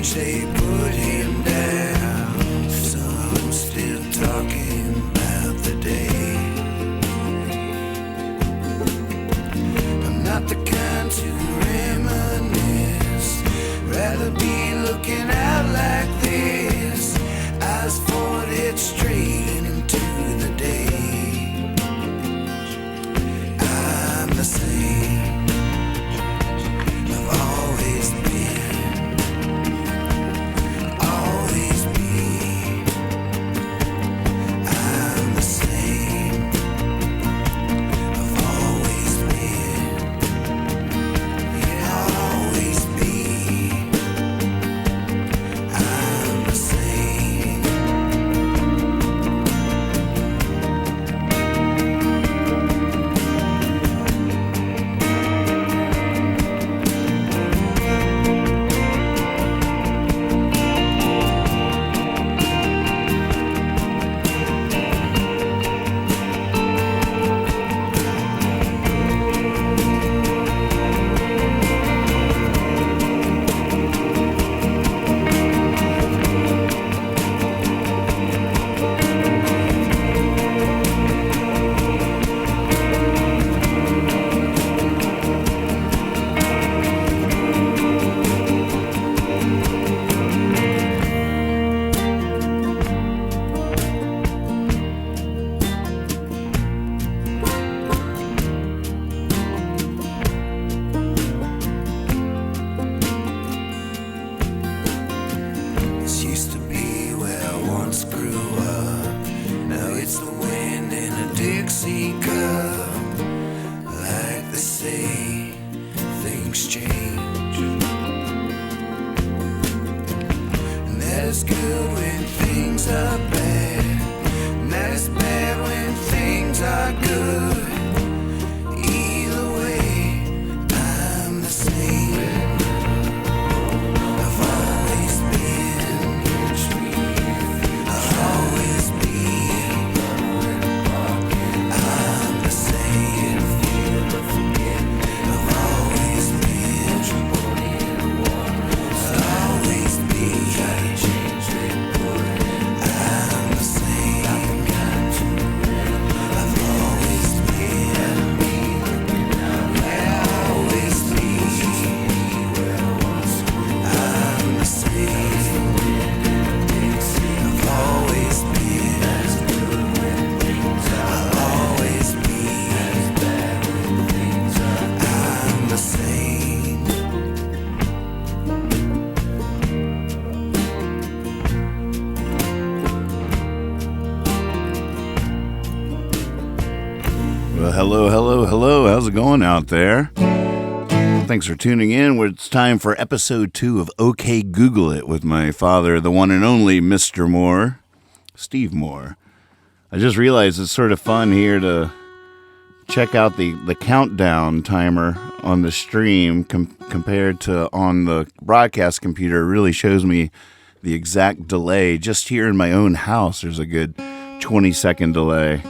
change, they put him down. Some still talking about the day. I'm not the kind to reminisce, rather be looking out like this. Eyes forward, head straight into the day. I'm the same, I've always been, always be. I'm the same, I've always been, I'll always be. I'm the same. This used to be where I once grew up. Now it's the wind in a Dixie cup. Like they say, things change. And that is good when things are bad. And that is bad when things are good. Either way, I'm the same. I've always been, I'll always be. I'm the same. I've always been, I'll always be. I'm the same. I've always been, I'll always be. I'm the same. I've always been, I'll always be. I'm the same. Well, hello. How's it going out there? Thanks for tuning in. It's time for episode 2 of OK Google It with my father, the one and only Mr. Moore, Steve Moore. I just realized it's sort of fun here to check out the countdown timer on the stream compared to on the broadcast computer. It really shows me the exact delay. Just here in my own house, there's a good 20-second delay.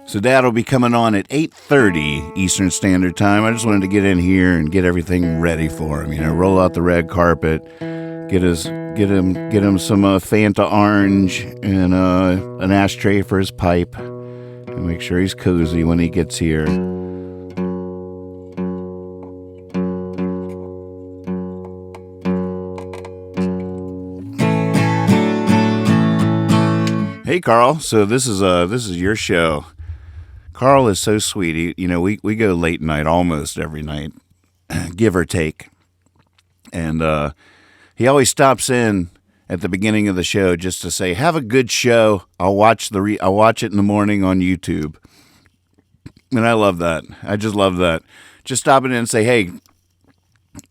So Dad will be coming on at 8:30 Eastern Standard Time. I just wanted to get in here and get everything ready for him. You know, roll out the red carpet, get him some Fanta orange and an ashtray for his pipe, and make sure he's cozy when he gets here. Hey Carl, so this is your show. Carl is so sweet. We go late night almost every night, give or take. And he always stops in at the beginning of the show just to say, "Have a good show. I'll watch it in the morning on YouTube." And I love that. I just love that. Just stopping in and say, "Hey,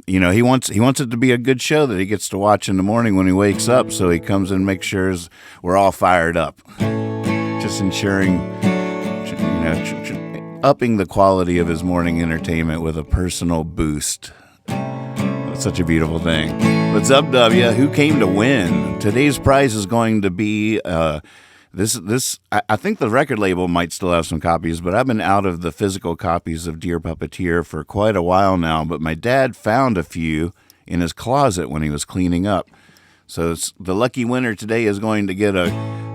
he wants it to be a good show that he gets to watch in the morning when he wakes up." So he comes and makes sure we're all fired up, just ensuring. Upping the quality of his morning entertainment with a personal boost. That's such a beautiful thing. What's up, W? Who came to win? Today's prize is going to be I think the record label might still have some copies, but I've been out of the physical copies of Dear Puppeteer for quite a while now. But my dad found a few in his closet when he was cleaning up. So the lucky winner today is going to get a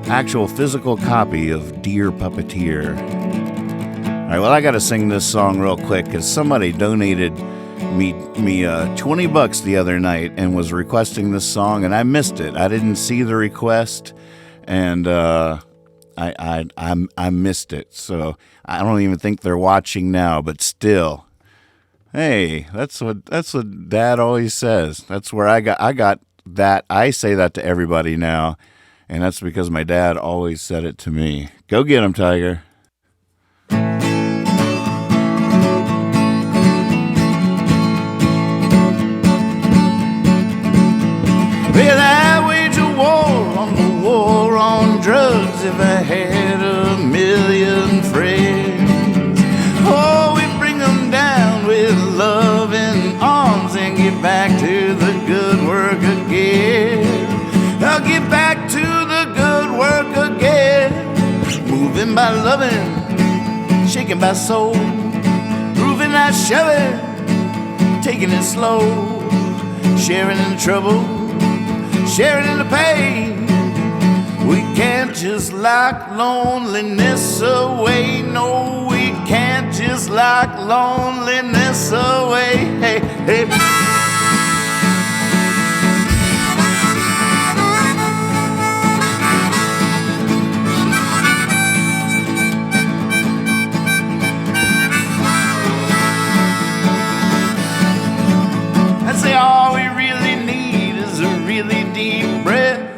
actual physical copy of Dear Puppeteer. All right, well, I got to sing this song real quick because somebody donated me $20 the other night and was requesting this song, and I missed it. I didn't see the request, and I missed it. So I don't even think they're watching now, but still, hey, that's what Dad always says. That's where I got that. I say that to everybody now, and that's because my dad always said it to me. Go get him, Tiger. Well, I wage a war on the war on drugs if I had a million friends. Oh, we bring them down with loving arms and get back to the good work again. I'll get back to the good work again. Moving by loving, shaking by soul, grooving not shoving, taking it slow, sharing in the trouble, sharing in the pain. We can't just lock loneliness away. No, we can't just lock loneliness away. Hey, hey. I'd say all we really need is a really deep breath.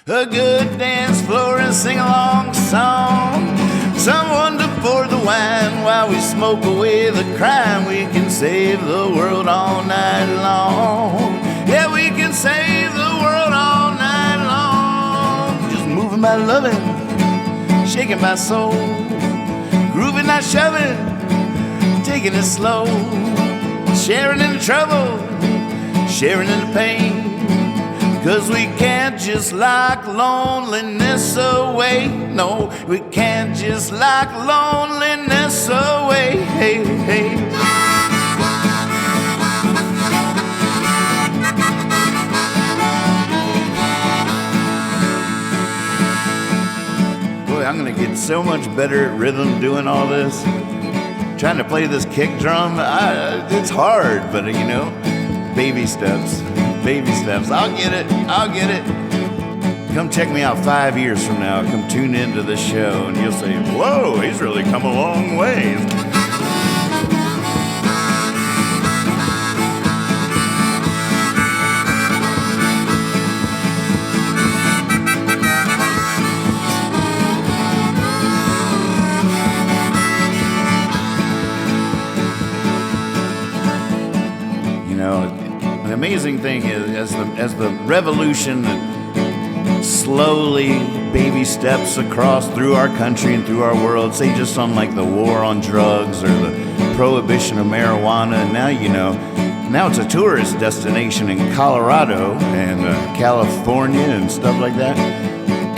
A good dance floor and sing-along song. Someone to pour the wine while we smoke away the crime. We can save the world all night long. Yeah, we can save the world all night long. Just moving by loving, shaking my soul, grooving not shoving, taking it slow, sharing in the trouble, sharing in the pain. 'Cause we can't just lock loneliness away. No, we can't just lock loneliness away. Hey, hey. Boy, I'm gonna get so much better at rhythm doing all this. Trying to play this kick drum, it's hard, but you know, baby steps. Baby steps. I'll get it. I'll get it. Come check me out 5 years from now. Come tune into this show and you'll say, whoa, he's really come a long way. You know, the amazing thing is, as the revolution slowly baby steps across through our country and through our world, say just on like the war on drugs or the prohibition of marijuana, and now, you know, now it's a tourist destination in Colorado and California and stuff like that.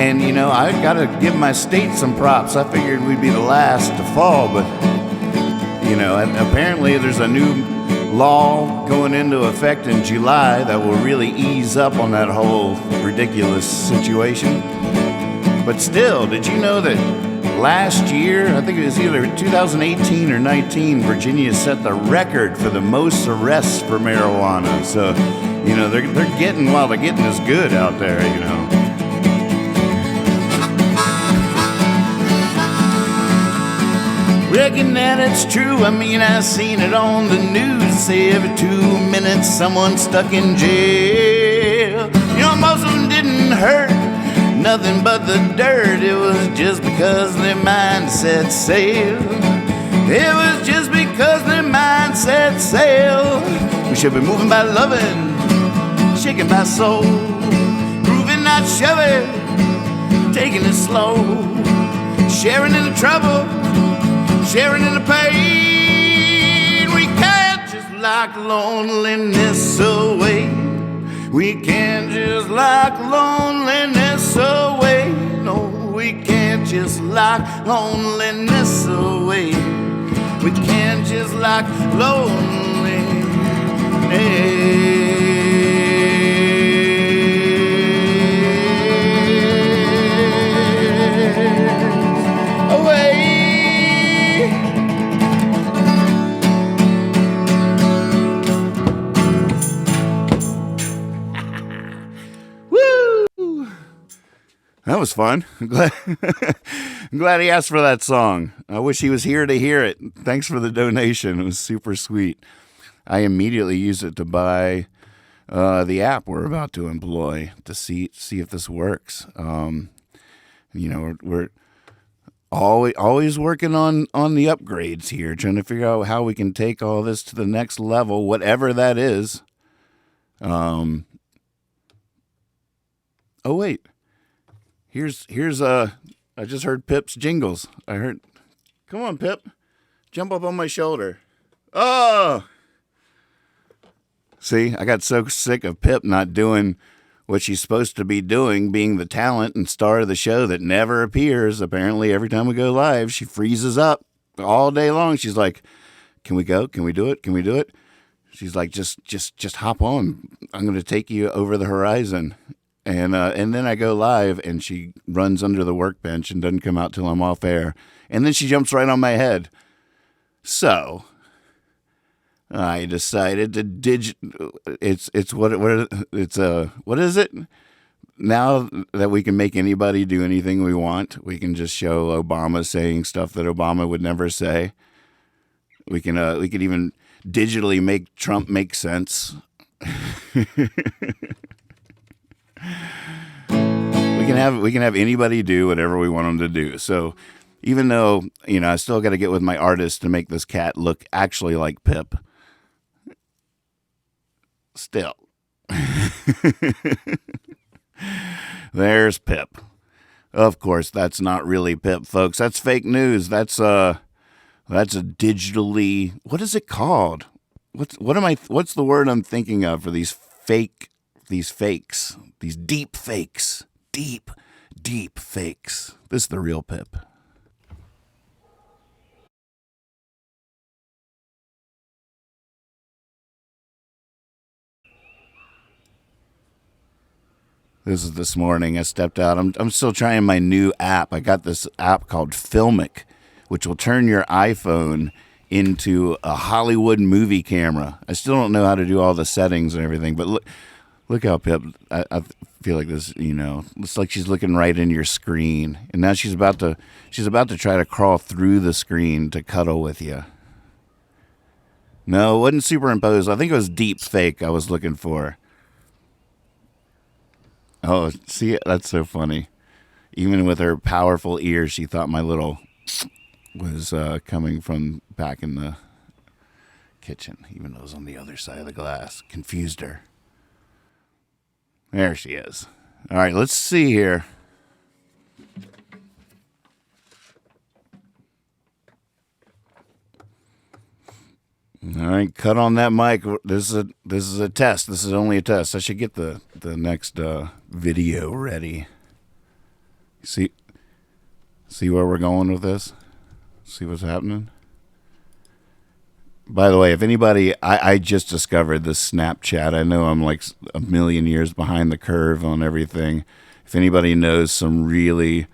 And, you know, I gotta give my state some props. I figured we'd be the last to fall, but, you know, apparently there's a new law going into effect in July that will really ease up on that whole ridiculous situation. But still, did you know that last year, I think it was either 2018 or 19, Virginia set the record for the most arrests for marijuana. So, you know, they're getting while the getting is good out there, you know. Reckon that it's true. I mean, I seen it on the news. Say every 2 minutes someone's stuck in jail. You know, most of them didn't hurt nothing but the dirt. It was just because their mind set sail. It was just because their mind set sail. We should be moving by loving, shaking by soul, grooving not shoving, taking it slow, sharing in the trouble, sharing in the pain. We can't lock loneliness away. We can't just lock loneliness away. No, we can't just lock loneliness away. We can't just lock loneliness away. Woo! That was fun. I'm glad he asked for that song. I wish he was here to hear it. Thanks for the donation. It was super sweet. I immediately used it to buy the app we're about to employ to see if this works. We're always working on the upgrades here, trying to figure out how we can take all this to the next level, whatever that is. Oh wait, here's I just heard Pip's jingles. Come on, Pip, jump up on my shoulder. Oh, see, I got so sick of Pip not doing what she's supposed to be doing, being the talent and star of the show that never appears. Apparently, every time we go live, she freezes up all day long. She's like, "Can we go? Can we do it? Can we do it?" She's like, "Just hop on. I'm going to take you over the horizon." And then I go live, and she runs under the workbench and doesn't come out till I'm off air. And then she jumps right on my head. So I decided to what is it? Now that we can make anybody do anything we want, we can just show Obama saying stuff that Obama would never say. We could even digitally make Trump make sense. We can have anybody do whatever we want them to do. So even though, I still got to get with my artist to make this cat look actually like Pip. Still. There's Pip. Of course, that's not really Pip, folks. That's fake news. That's a digitally, what is it called? What's the word I'm thinking of for these fakes, these deep fakes, deep fakes. This is the real Pip. This is this morning. I stepped out. I'm still trying my new app. I got this app called Filmic, which will turn your iPhone into a Hollywood movie camera. I still don't know how to do all the settings and everything, but look how Pip. I feel like this. Looks like she's looking right in your screen, and now she's about to try to crawl through the screen to cuddle with you. No, it wasn't superimposed. I think it was deep fake I was looking for. Oh, see, that's so funny. Even with her powerful ears, she thought my little was coming from back in the kitchen, even though it was on the other side of the glass. Confused her. There she is. All right, let's see here. All right, cut on that mic. This is a test. This is only a test. I should get the next video ready. See where we're going with this? See what's happening? By the way, if anybody, I just discovered this Snapchat. I know I'm like a million years behind the curve on everything. If anybody knows some really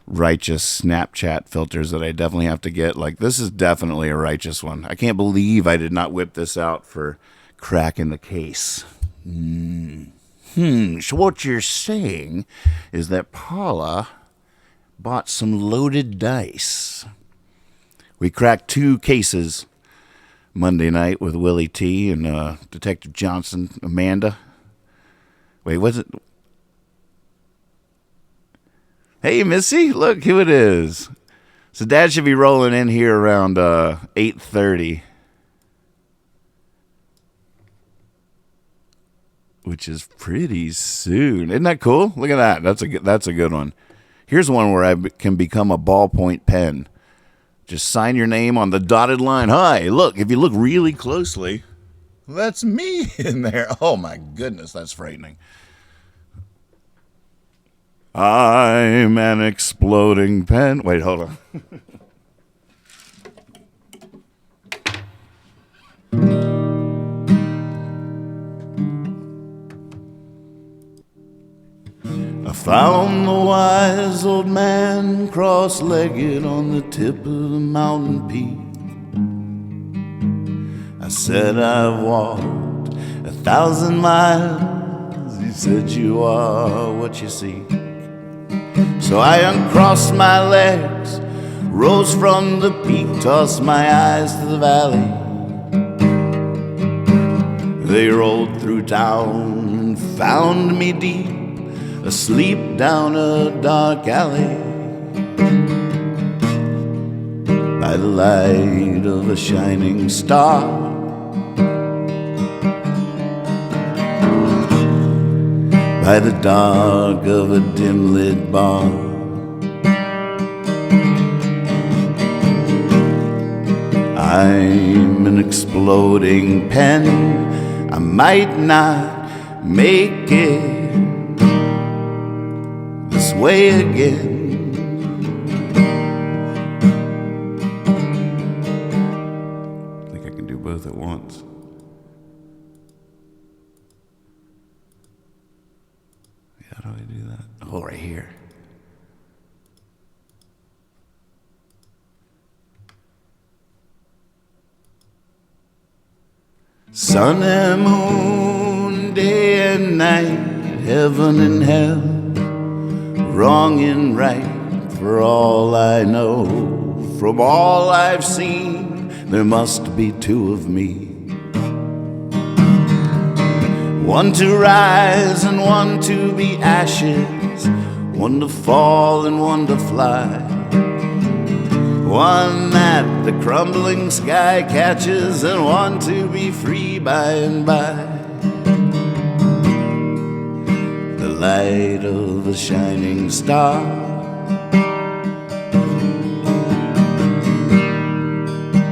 righteous Snapchat filters that I definitely have to get, like this is definitely a righteous one. I can't believe I did not whip this out for cracking the case. So what you're saying is that Paula bought some loaded dice. We cracked 2 cases Monday night with Willie T and Detective Johnson, Amanda. Wait, was it? Hey, Missy, look who it is. So Dad should be rolling in here around 8:30, which is pretty soon. Isn't that cool? Look at that. That's a good one. Here's one where I can become a ballpoint pen. Just sign your name on the dotted line. Hi, look, if you look really closely, That's me in there. Oh my goodness, that's frightening. I'm an exploding pen. Wait, hold on. I found the wise old man cross-legged on the tip of the mountain peak. I said I've walked 1,000 miles. He said you are what you seek. So I uncrossed my legs, rose from the peak, tossed my eyes to the valley. They rolled through town and found me deep, asleep down a dark alley, by the light of a shining star, by the dark of a dim-lit bar. I'm an exploding pen. I might not make it this way again. I think I can do both at once. How do I do that? Oh, right here. Sun and moon, day and night, heaven and hell, wrong and right. For all I know, from all I've seen, there must be two of me. One to rise and one to be ashes, one to fall and one to fly, one that the crumbling sky catches, and one to be free by and by. The light of a shining star,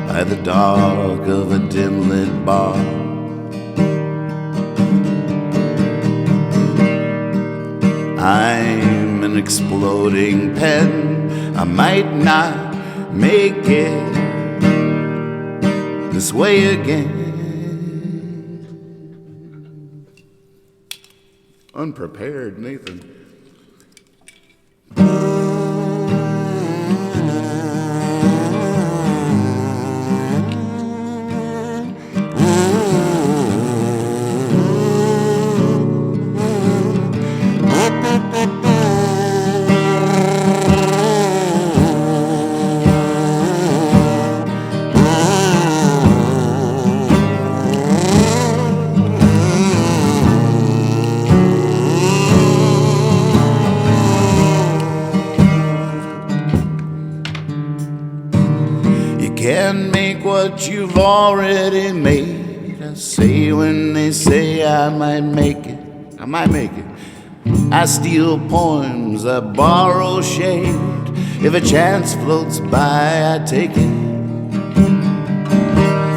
by the dark of a dim-lit bar. I'm an exploding pen. I might not make it this way again. Unprepared, Nathan. Can't make what you've already made. I say when they say I might make it, I might make it. I steal poems, I borrow shade. If a chance floats by, I take it.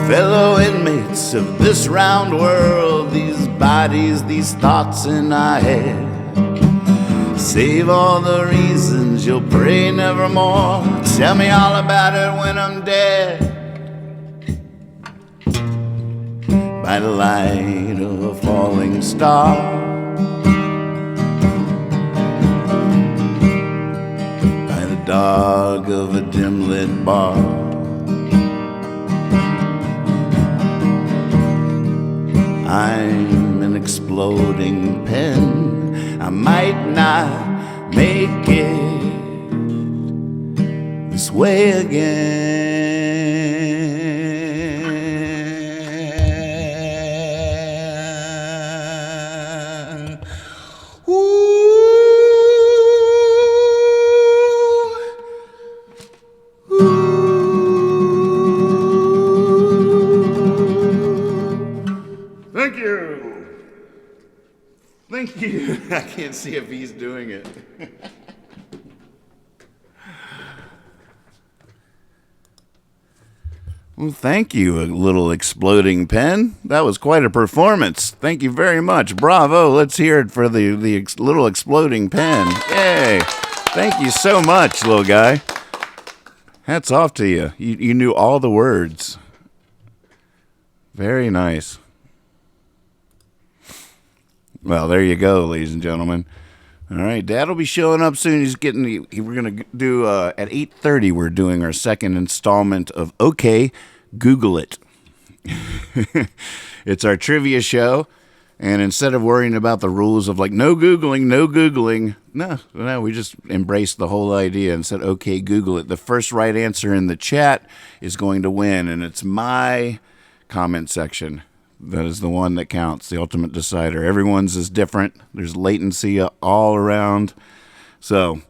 Fellow inmates of this round world, these bodies, these thoughts in our head, save all the reasons you'll pray nevermore. Tell me all about it when I'm dead, by the light of a falling star, by the dark of a dim-lit bar. I'm an exploding pen. I might not make it this way again. Ooh. Thank you. Thank you. I can't see if he's doing it. Well, thank you, a little exploding pen. That was quite a performance. Thank you very much. Bravo. Let's hear it for the little exploding pen. Yay. Thank you so much, little guy. Hats off to you. You knew all the words. Very nice. Well, there you go, ladies and gentlemen. All right, Dad will be showing up soon. We're gonna do at 8:30. We're doing our second installment of OK, Google It. It's our trivia show, and instead of worrying about the rules of like no googling, no, we just embraced the whole idea and said OK, Google It. The first right answer in the chat is going to win, and it's my comment section. That is the one that counts, the ultimate decider. Everyone's is different. There's latency all around. So,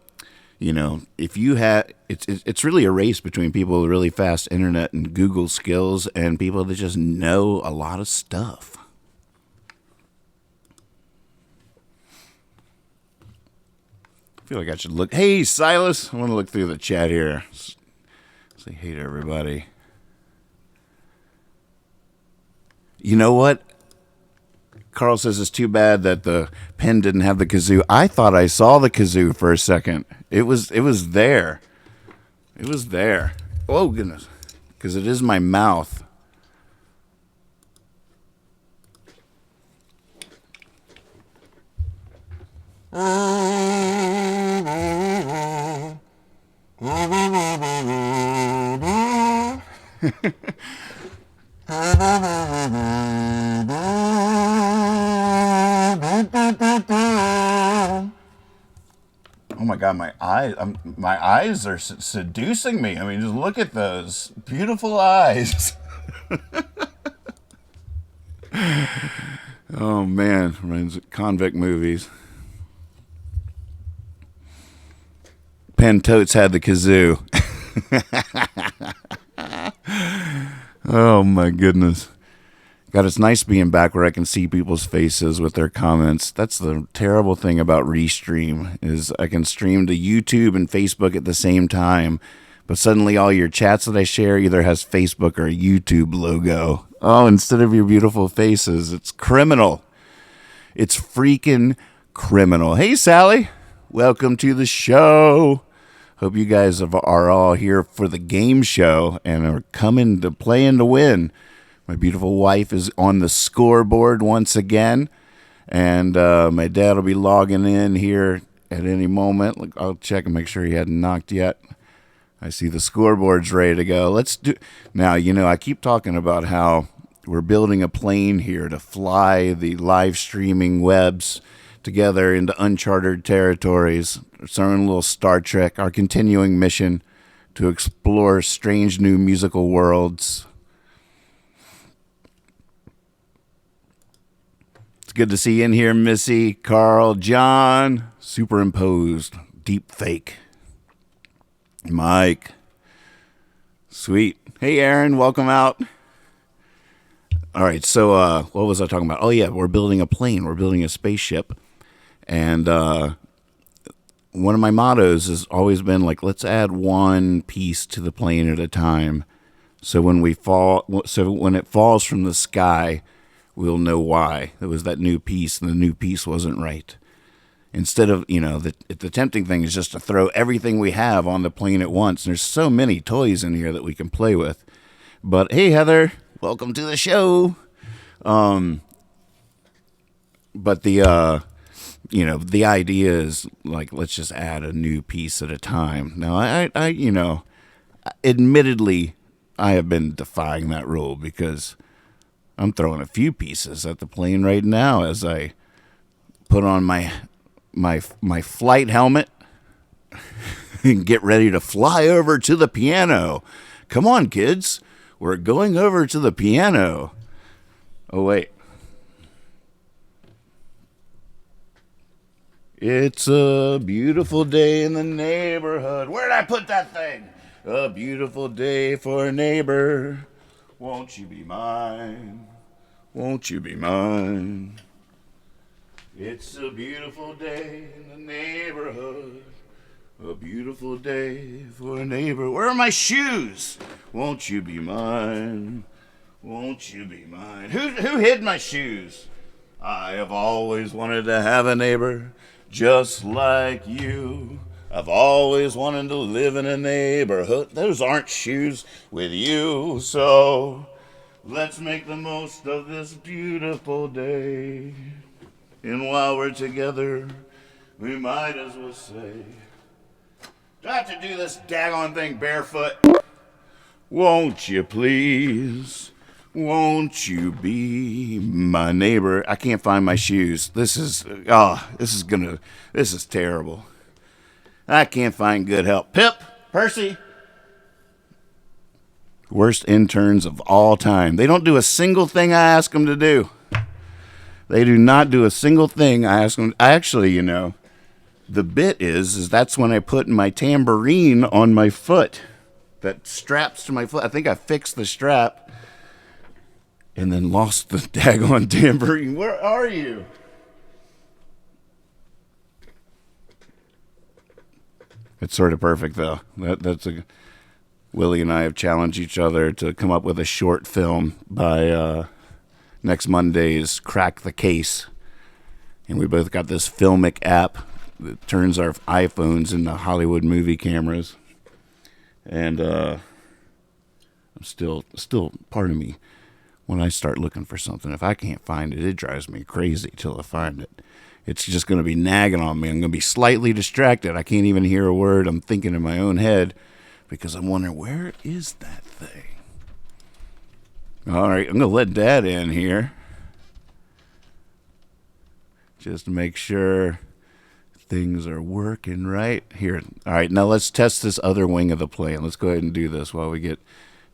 if you have, it's really a race between people with really fast internet and Google skills and people that just know a lot of stuff. I feel like I should look. Hey, Silas, I want to look through the chat here. Say hey to everybody. You know what? Carl says it's too bad that the pen didn't have the kazoo. I thought I saw the kazoo for a second. It was there. It was there. Oh, goodness. Because it is my mouth. Oh my God, my eyes are seducing me. I mean, just look at those beautiful eyes. Oh man, reminds of convict movies. Penn Totes had the kazoo. Oh my goodness. God, it's nice being back where I can see people's faces with their comments. That's the terrible thing about Restream, is I can stream to YouTube and Facebook at the same time, but suddenly all your chats that I share either has Facebook or a YouTube logo. Oh, instead of your beautiful faces, it's criminal. It's freaking criminal. Hey, Sally. Welcome to the show. Hope you guys are all here for the game show and are coming to playing to win. My beautiful wife is on the scoreboard once again, and my dad will be logging in here at any moment. I'll check and make sure he hadn't knocked yet. I see the scoreboard's ready to go. Let's do now. I keep talking about how we're building a plane here to fly the live streaming webs together into uncharted territories. It's our own little Star Trek, our continuing mission to explore strange new musical worlds. Good to see you in here, Missy, Carl, John, superimposed, deep fake, Mike, sweet. Hey, Aaron, welcome out. All right, so what was I talking about? Oh, yeah, we're building a plane. We're building a spaceship. And one of my mottos has always been like, let's add one piece to the plane at a time. So when it falls from the sky, we'll know why. It was that new piece, and the new piece wasn't right. Instead of, the tempting thing is just to throw everything we have on the plane at once. And there's so many toys in here that we can play with. But hey, Heather, welcome to the show. But the idea is like, let's just add a new piece at a time. Now, I admittedly, I have been defying that rule because I'm throwing a few pieces at the plane right now as I put on my flight helmet and get ready to fly over to the piano. Come on, kids. We're going over to the piano. Oh, wait. It's a beautiful day in the neighborhood. Where did I put that thing? A beautiful day for a neighbor. Won't you be mine? Won't you be mine? It's a beautiful day in the neighborhood. A beautiful day for a neighbor. Where are my shoes? Won't you be mine? Won't you be mine? Who hid my shoes? I have always wanted to have a neighbor just like you. I've always wanted to live in a neighborhood. Those aren't shoes with you, so let's make the most of this beautiful day. And while we're together, we might as well say, do I have to do this daggone thing barefoot? Won't you please? Won't you be my neighbor? I can't find my shoes. This is terrible. I can't find good help. Pip, Percy, worst interns of all time. They don't do a single thing I ask them to do. They do not do a single thing I ask them. Actually, the bit is that's when I put my tambourine on my foot. That straps to my foot. I think I fixed the strap and then lost the daggone tambourine. Where are you? It's sort of perfect, though. Willie and I have challenged each other to come up with a short film by next Monday's Crack the Case. And we both got this Filmic app that turns our iPhones into Hollywood movie cameras. And I'm still, part of me, when I start looking for something, if I can't find it, it drives me crazy till I find it. It's just going to be nagging on me. I'm going to be slightly distracted. I can't even hear a word. I'm thinking in my own head because I'm wondering, where is that thing? All right, I'm going to let Dad in here just to make sure things are working right here. All right, now let's test this other wing of the plane. Let's go ahead and do this while we get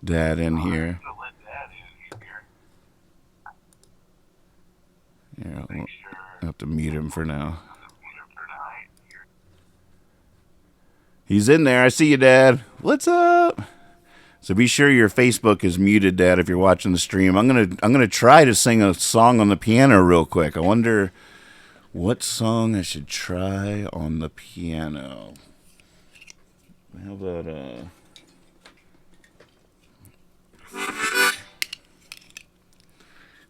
Dad in here. Yeah, I'll have to mute him for now. He's in there. I see you, Dad. What's up? So be sure your Facebook is muted, Dad, if you're watching the stream. I'm gonna try to sing a song on the piano real quick. I wonder what song I should try on the piano. How about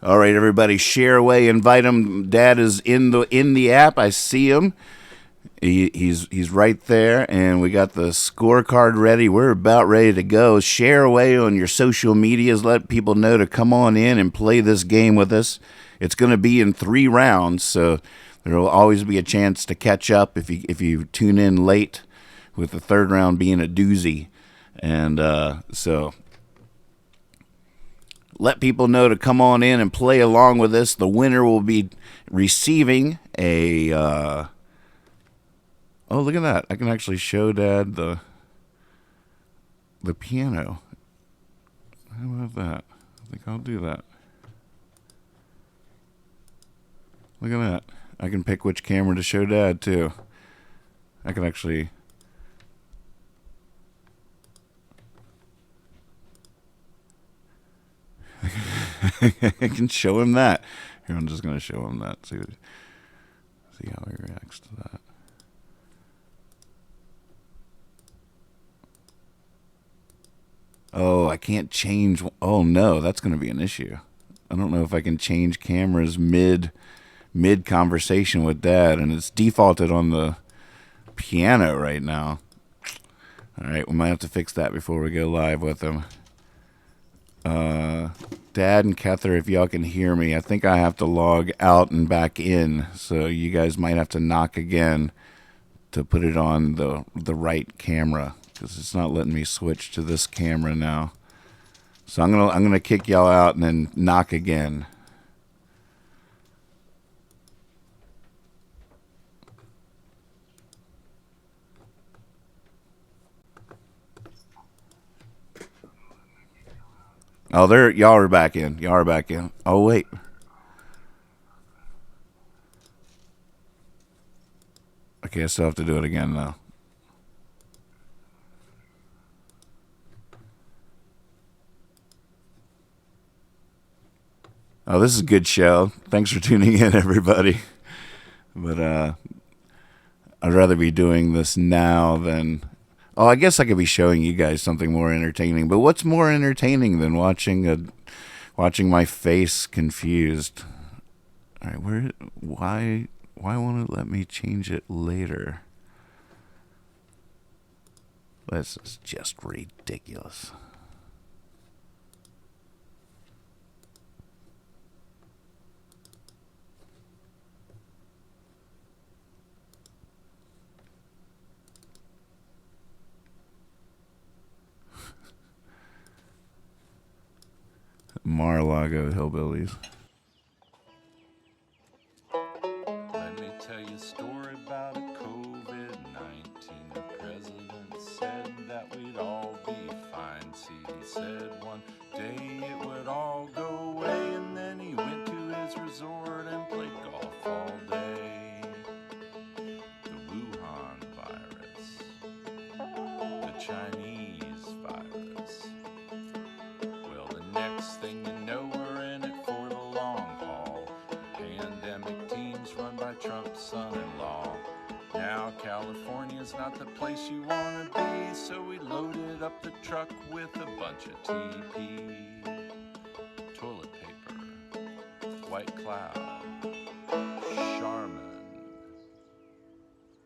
All right, everybody, share away, invite him. Dad is in the app. I see him. He's right there, and we got the scorecard ready. We're about ready to go. Share away on your social medias. Let people know to come on in and play this game with us. It's going to be in 3 rounds, so there will always be a chance to catch up if you tune in late, with the 3rd round being a doozy. And so let people know to come on in and play along with us. The winner will be receiving a... oh, look at that. I can actually show Dad the piano. How about that? I think I'll do that. Look at that. I can pick which camera to show Dad, too. I can actually... I can show him that. Here, I'm just going to show him that. See how he reacts to that. Oh, I can't change. Oh, no, that's going to be an issue. I don't know if I can change cameras mid conversation with Dad, and it's defaulted on the piano right now. All right, we might have to fix that before we go live with him. Dad and Kether, if y'all can hear me, I think I have to log out and back in, so you guys might have to knock again to put it on the right camera, because it's not letting me switch to this camera now. So I'm gonna kick y'all out and then knock again. Oh, y'all are back in. Y'all are back in. Oh, wait. Okay, I still have to do it again now. Oh, this is a good show. Thanks for tuning in, everybody. But I'd rather be doing this now than Oh, I guess I could be showing you guys something more entertaining. But what's more entertaining than watching my face confused? All right, why won't it let me change it later? This is just ridiculous. Mar-a-Lago hillbillies. Let me tell you a story about a COVID-19. The president said that we'd all be fine. See, he said one day it would all go away, and then he went to his resort and played golf all day. The Wuhan virus, the Chinese virus. Well, the next thing you know, we're in it for the long haul. Pandemic teams run by Trump's son-in-law. Now California's not the place you want to be, so we loaded up the truck with a bunch of TP. Toilet paper, White Cloud, Charmin,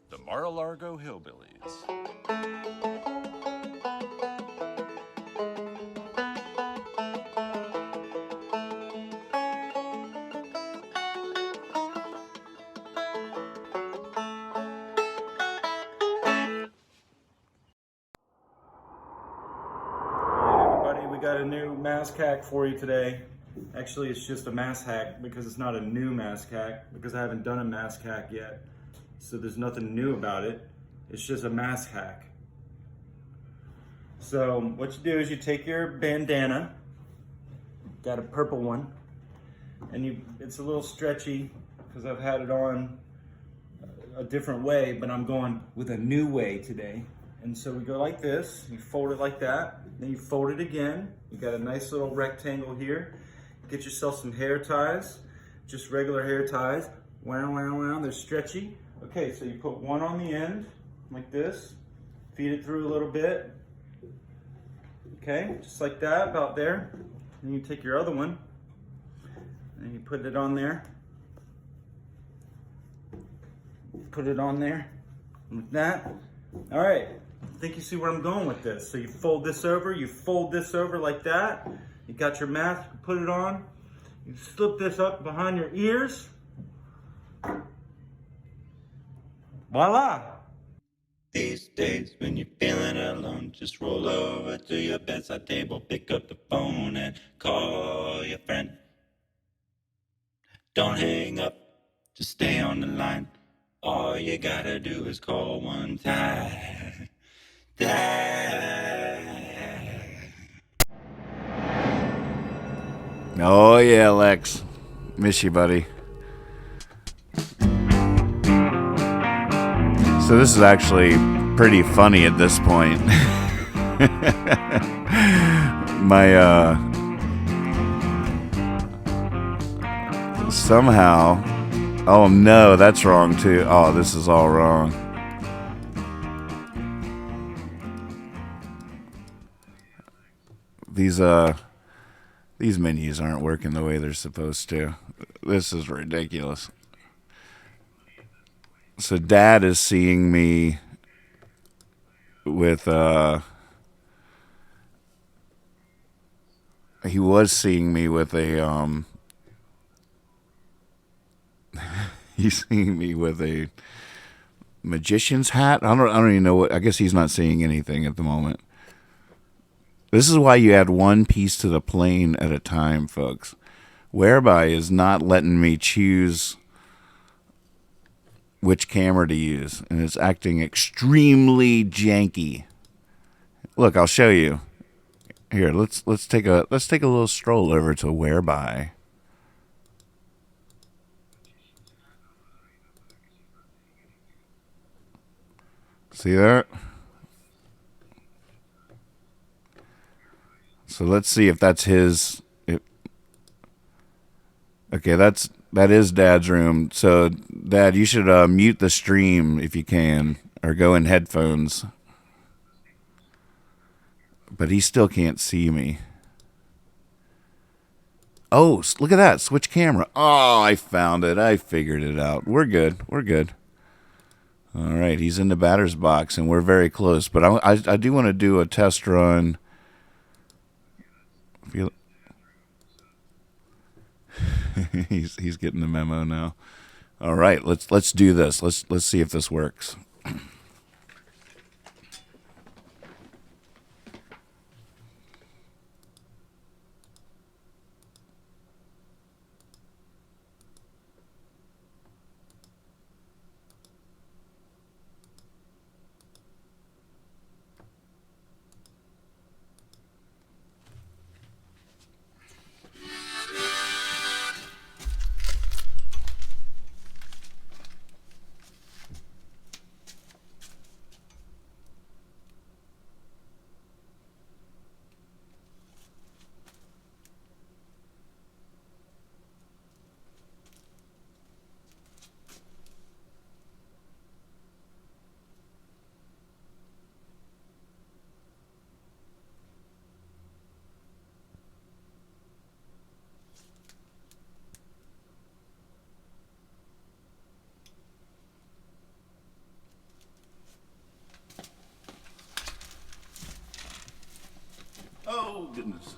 the Mar-a-Lago hillbillies. We got a new mask hack for you today. Actually, it's just a mask hack because it's not a new mask hack because I haven't done a mask hack yet. So there's nothing new about it. It's just a mask hack. So what you do is you take your bandana, got a purple one, and it's a little stretchy because I've had it on a different way, but I'm going with a new way today. And so we go like this, you fold it like that, then you fold it again. You got a nice little rectangle here. Get yourself some hair ties, just regular hair ties. Wow, wow, wow, they're stretchy. Okay, so you put one on the end, like this. Feed it through a little bit. Okay, just like that, about there. Then you take your other one, and you put it on there. Put it on there, like that. All right. I think you see where I'm going with this. So you fold this over like that. You got your mask, you put it on. You slip this up behind your ears. Voila! These days when you're feeling alone, just roll over to your bedside table, pick up the phone and call your friend. Don't hang up, just stay on the line. All you gotta do is call one time. Oh yeah, Lex. Miss you, buddy. So this is actually pretty funny at this point. Somehow, oh no, that's wrong too. Oh, this is all wrong. These menus aren't working the way they're supposed to. This is ridiculous. So Dad is seeing me with he was seeing me with a he's seeing me with a magician's hat. I don't even know what. I guess he's not seeing anything at the moment. This is why you add one piece to the plane at a time, folks. Whereby is not letting me choose which camera to use, and it's acting extremely janky. Look, I'll show you. Here, let's take a little stroll over to Whereby. See that? So let's see if that's his. Okay, that is Dad's room. So Dad, you should mute the stream if you can, or go in headphones. but he still can't see me. Oh, look at that. Switch camera. Oh, I found it. I figured it out. We're good. We're good. All right. He's in the batter's box, and we're very close. But I do want to do a test run. He's getting the memo now. All right. Let's do this. Let's see if this works. Oh, goodness.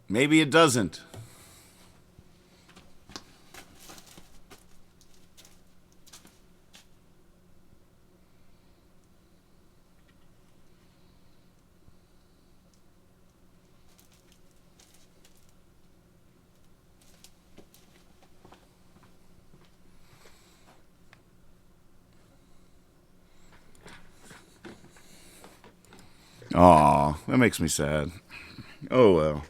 Maybe it doesn't. Aw, that makes me sad. Oh, well.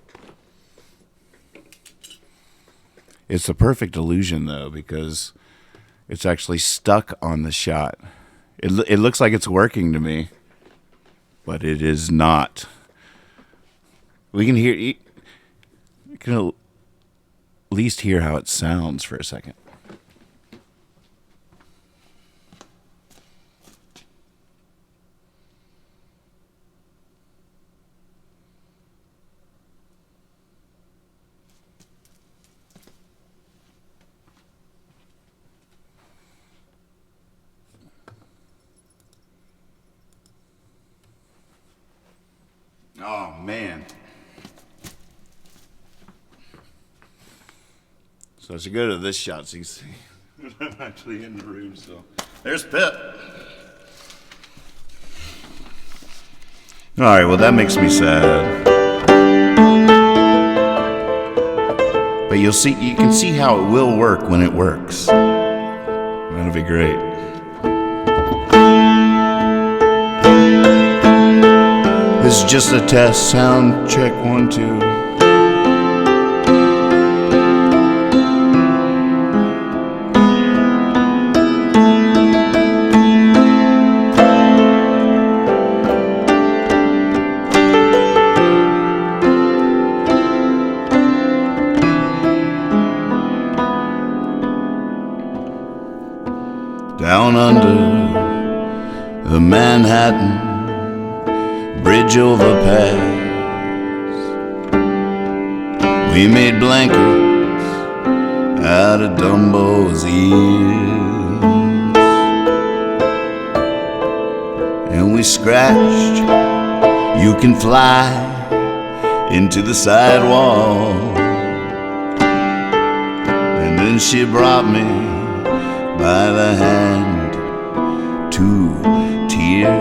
It's a perfect illusion, though, because it's actually stuck on the shot. It looks like it's working to me, but it is not. We can hear... You can at least hear how it sounds for a second. Oh, man. So I should go to this shot so you can see I'm actually in the room still. There's Pip. All right, well, that makes me sad. But you can see how it will work when it works. That'll be great. This is just a test, sound check, 1, 2. Down under the Manhattan Bridge overpass, we made blankets out of Dumbo's ears, and we scratched, you can fly into the sidewall. And then she brought me by the hand to tears.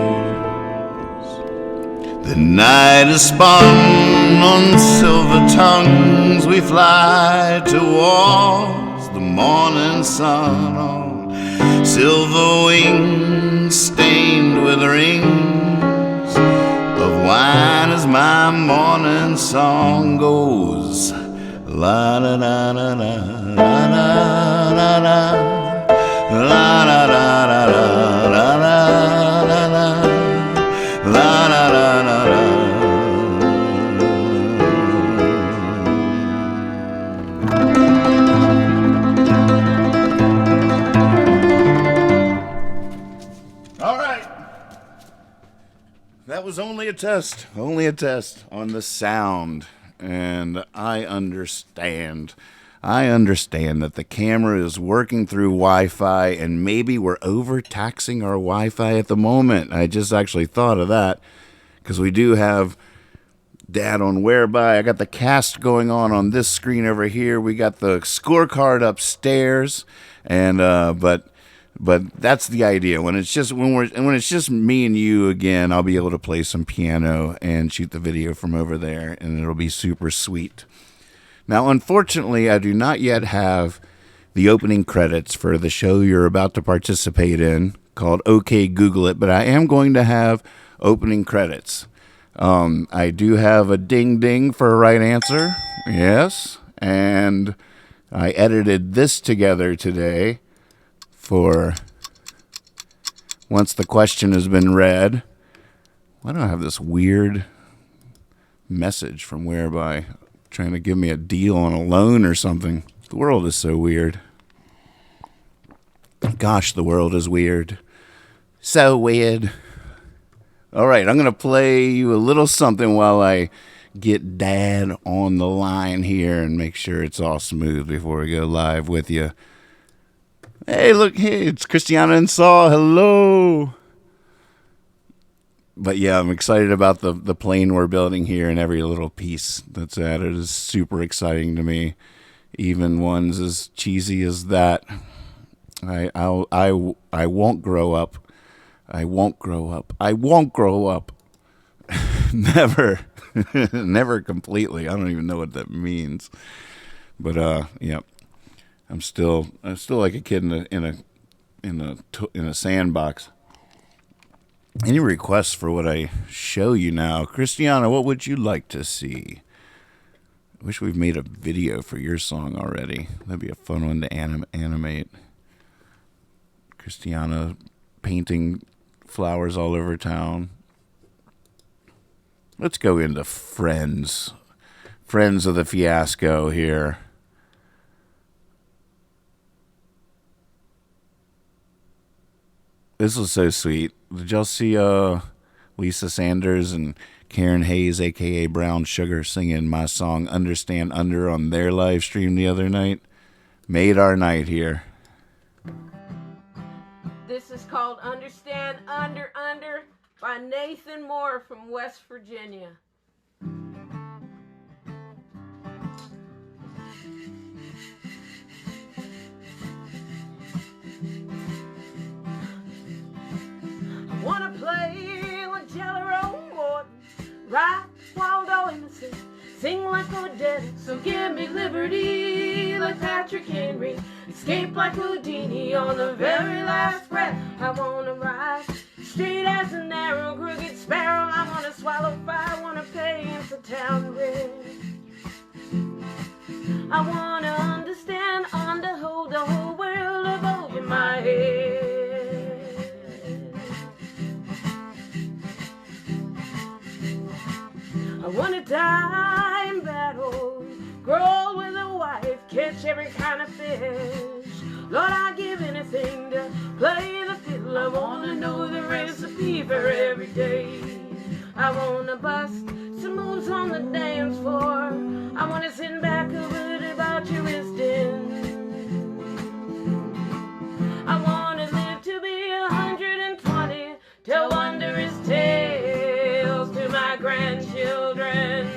The night is spun on silver tongues, we fly towards the morning sun on silver wings stained with rings of wine as my morning song goes. La da da da da da da da da la da da da da da da da la da da. was only a test on the sound. And I understand that the camera is working through Wi-Fi, and maybe we're overtaxing our Wi-Fi at the moment. I just actually thought of that, because we do have Dad on Whereby. I got the cast going on this screen over here. We got the scorecard upstairs, and but that's the idea. When it's just me and you again, I'll be able to play some piano and shoot the video from over there, and it'll be super sweet. Now, unfortunately, I do not yet have the opening credits for the show you're about to participate in, called OK Google It, but I am going to have opening credits. I do have a ding ding for a right answer. Yes. And I edited this together today for once the question has been read. Why do I have this weird message from Whereby trying to give me a deal on a loan or something? The world is so weird. Gosh, the world is weird. So weird. All right, I'm going to play you a little something while I get Dad on the line here and make sure it's all smooth before we go live with you. Hey, look, hey, it's Christiana and Saul. Hello. But yeah, I'm excited about the plane we're building here, and every little piece that's added is super exciting to me. Even ones as cheesy as that. I won't grow up. I won't grow up. I won't grow up. Never. Never completely. I don't even know what that means. But yeah. I'm still like a kid in a sandbox. Any requests for what I show you now? Christiana, what would you like to see? I wish we've made a video for your song already. That'd be a fun one to animate. Christiana painting flowers all over town. Let's go into Friends. Friends of the Fiasco here. This was so sweet. Did y'all see Lisa Sanders and Karen Hayes, a.k.a. Brown Sugar, singing my song Understand Under on their live stream the other night? Made our night here. This is called Understand Under by Nathan Moore from West Virginia. I wanna play like Jello Morton, ride Waldo Innocent, sing like Odetta, so give me liberty like Patrick Henry, escape like Houdini on the very last breath. I wanna ride straight as a narrow, crooked sparrow. I wanna swallow fire, I wanna pay for town rent. I wanna understand, underhold the whole world over my head. I wanna die in battle, grow old with a wife, catch every kind of fish. Lord, I'd give anything to play the fiddle. I wanna know the recipe for every day. I wanna bust some moves on the dance floor. I wanna sing back a word about your wisdom. I wanna live to be 120, tell wondrous tales to my grandchildren.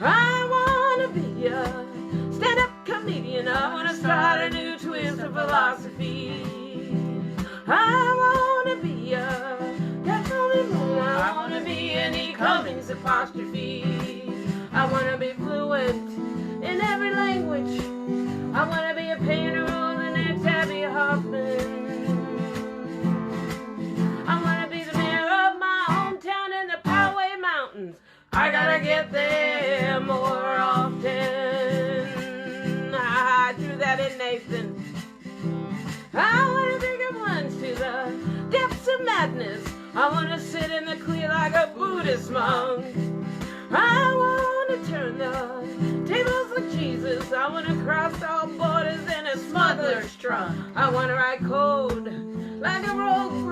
I wanna be a stand-up comedian. I wanna start a new twist of philosophy. I wanna be a I wanna be an E. Cummings apostrophe. I wanna be fluent in every language. I wanna be a painter on the next Abby Hoffman. I wanna be the mayor of my hometown in the Poway Mountains. I gotta get there more often. I threw that in, Nathan. I wanna bring up lunch to the depths of madness. I wanna sit in the clear like a Buddhist monk. I wanna turn the tables like Jesus. I wanna cross all borders in a smuggler's trunk. I wanna write code like a rogue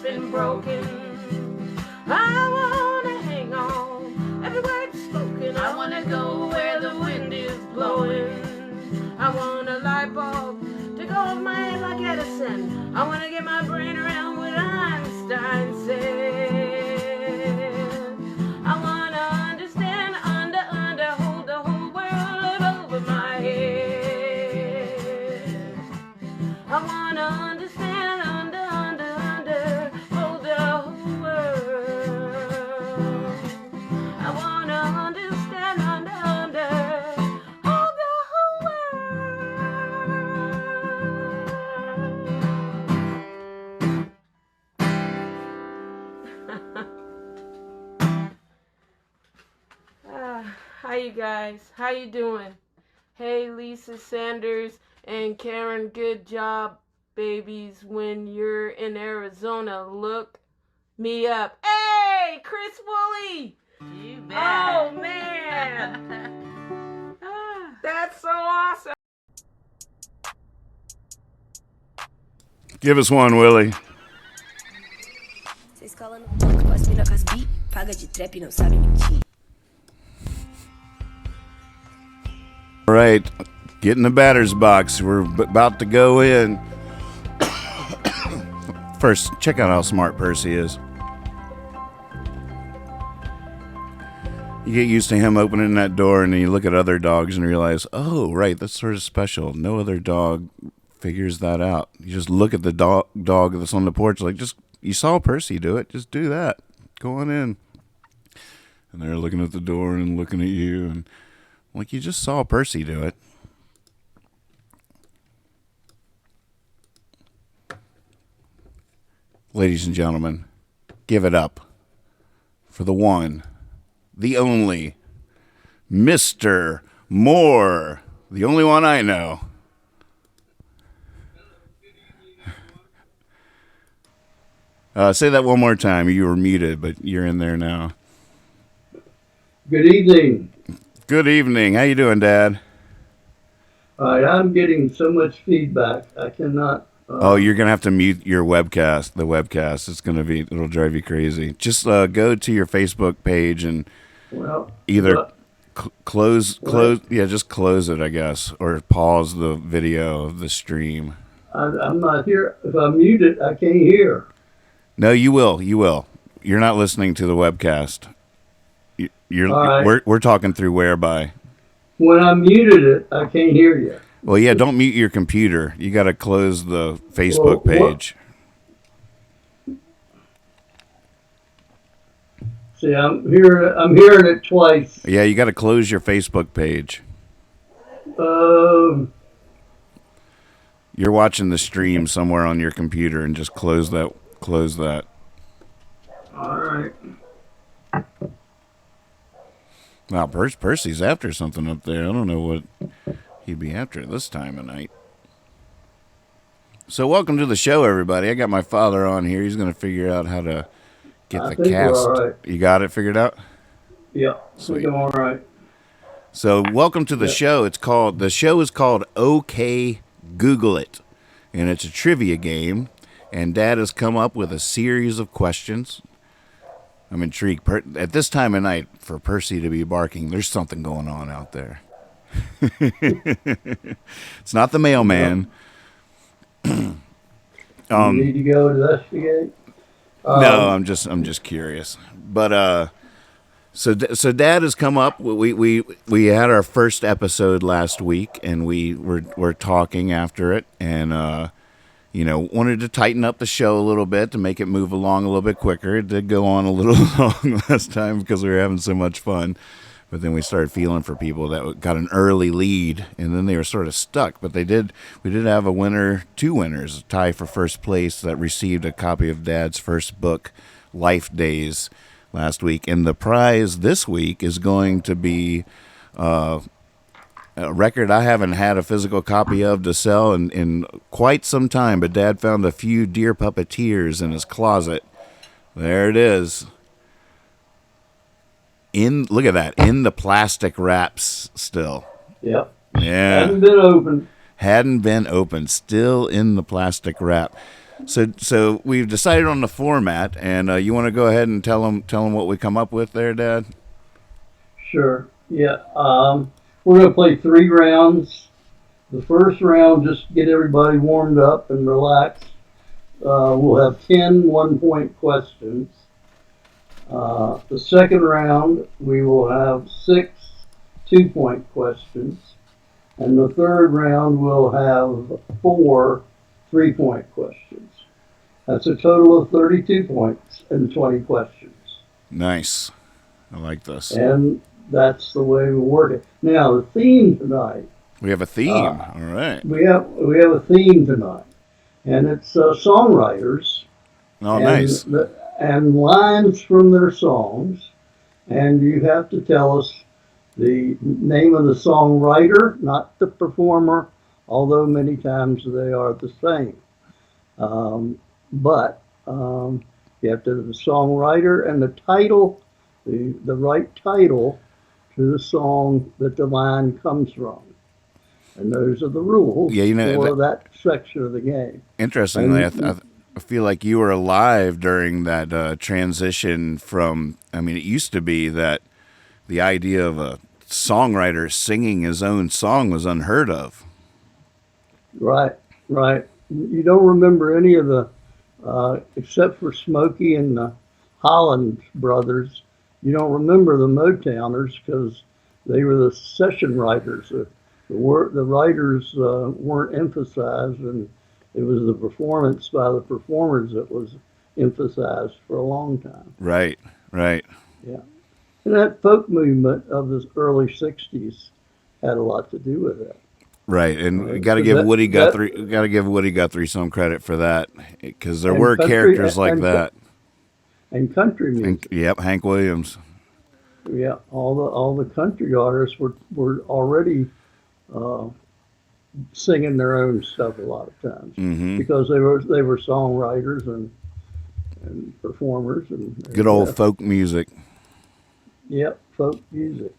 been broken. I wanna hang on every word spoken. I wanna go where the wind is blowing. I want a light bulb to go off my head like Edison. I wanna get my brain around what Einstein said. I wanna understand, hold the whole world over my head. I wanna understand, hold the whole world. I wanna understand, hold the whole world. How you guys? How you doing? Hey, Lisa Sanders and Karen, good job, babies. When you're in Arizona, look me up. Hey, Chris Woolley! You bet. Oh, man! That's so awesome! Give us one, Willie. Vocês colam no ponto com as mina com as bi, paga de trap e não sabe mentir. All right, get in the batter's box. We're about to go in. First, check out how smart Percy is. You get used to him opening that door, and then you look at other dogs and realize, oh, right, that's sort of special. No other dog figures that out. You just look at the dog that's on the porch, like, you saw Percy do it. Just do that. Go on in. And they're looking at the door and looking at you, and like you just saw Percy do it. Ladies and gentlemen, give it up for the one, the only, Mr. Moore, the only one I know. Say that one more time. You were muted, but you're in there now. Good evening. Good evening. How you doing, Dad? All right, I'm getting so much feedback. I cannot. Oh, you're gonna have to mute your webcast. The webcast. It'll drive you crazy. Just go to your Facebook page and either close. Yeah, just close it, I guess, or pause the video of the stream. I'm not here. If I mute it, I can't hear. No, you will. You will. You're not listening to the webcast. We're talking through Whereby. When I muted it, I can't hear you. Well, yeah, don't mute your computer. You got to close the Facebook page. See, I'm hearing it twice. Yeah, you got to close your Facebook page. You're watching the stream somewhere on your computer, and just close that. All right. Wow, Percy's after something up there. I don't know what he'd be after this time of night. So welcome to the show, everybody. I got my father on here. He's going to figure out how to get the cast. All right. You got it figured out? Yeah, Sweet. I'm all right. So welcome to the show. The show is called OK Google It, and it's a trivia game. And Dad has come up with a series of questions. I'm intrigued. At this time of night, for Percy to be barking, there's something going on out there. It's not the mailman. You need to go investigate? No, I'm just curious. But so Dad has come up. We had our first episode last week, and we were talking after it, and wanted to tighten up the show a little bit to make it move along a little bit quicker. It did go on a little long last time because we were having so much fun. But then we started feeling for people that got an early lead, and then they were sort of stuck. But we did have two winners, a tie for first place that received a copy of Dad's first book, Life Days, last week. And the prize this week is going to be a record I haven't had a physical copy of to sell in quite some time, but Dad found a few Dear Puppeteers in his closet. There it is. Look at that, in the plastic wraps still. Yep. Yeah. Hadn't been opened. Hadn't been opened, still in the plastic wrap. So we've decided on the format, and you want to go ahead and tell them what we come up with there, Dad? Sure. Yeah. We're going to play 3 rounds. The first round, just get everybody warmed up and relaxed. We'll have 10 one-point questions. The second round, we will have 6 2-point questions. And the third round, we'll have 4 3-point questions. That's a total of 32 points and 20 questions. Nice. I like this. And that's the way we work it. Now, the theme tonight. We have a theme. All right. We have a theme tonight, and it's songwriters. Oh, nice. And lines from their songs, and you have to tell us the name of the songwriter, not the performer, although many times they are the same. But you have to have the songwriter and the title, the right title to the song that the line comes from. And those are the rules for that section of the game. Interestingly, I feel like you were alive during that transition from, I mean, it used to be that the idea of a songwriter singing his own song was unheard of. Right. You don't remember any of the, except for Smokey and the Holland brothers, you don't remember the Motowners because they were the session writers. The writers weren't emphasized, and it was the performance by the performers that was emphasized for a long time. Right. Yeah. And that folk movement of the early 60s had a lot to do with that. Right, and we got to give Woody Guthrie some credit for that, because there were characters like that. And country music. Yep, Hank Williams. Yeah, all the country artists were already singing their own stuff a lot of times because they were songwriters and performers and good old folk music. Yep, folk music.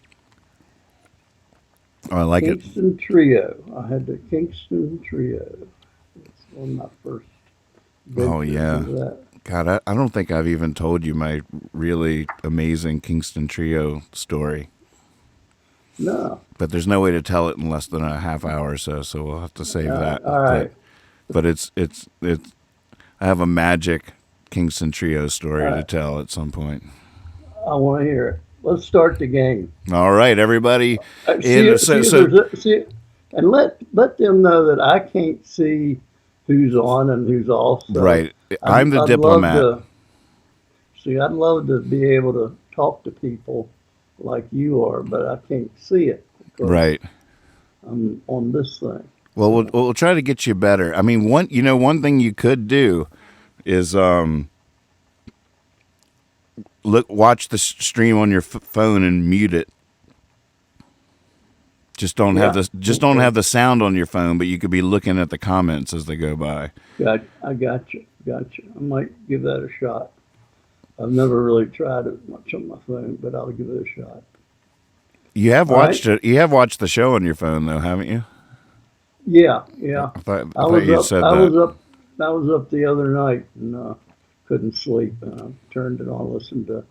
Oh, I like Kingston Trio. I had the Kingston Trio. It's one of my first. Oh yeah. God, I don't think I've even told you my really amazing Kingston Trio story. No. But there's no way to tell it in less than a half hour or so we'll have to save that. All right. But it's I have a magic Kingston Trio story to tell at some point. I want to hear it. Let's start the game. All right, everybody. And let them know that I can't see who's on and who's off. So right. I'm the diplomat. I'd love to be able to talk to people like you are, but I can't see it. Right. I'm on this thing. Well, we'll try to get you better. I mean, one thing you could do is watch the stream on your phone and mute it. Just don't have the sound on your phone, but you could be looking at the comments as they go by. I got you. I might give that a shot. I've never really tried it much on my phone, but I'll give it a shot. You have watched it. You have watched the show on your phone, though, haven't you? Yeah. I thought you said that. I was up the other night and couldn't sleep. And I turned it on, listened to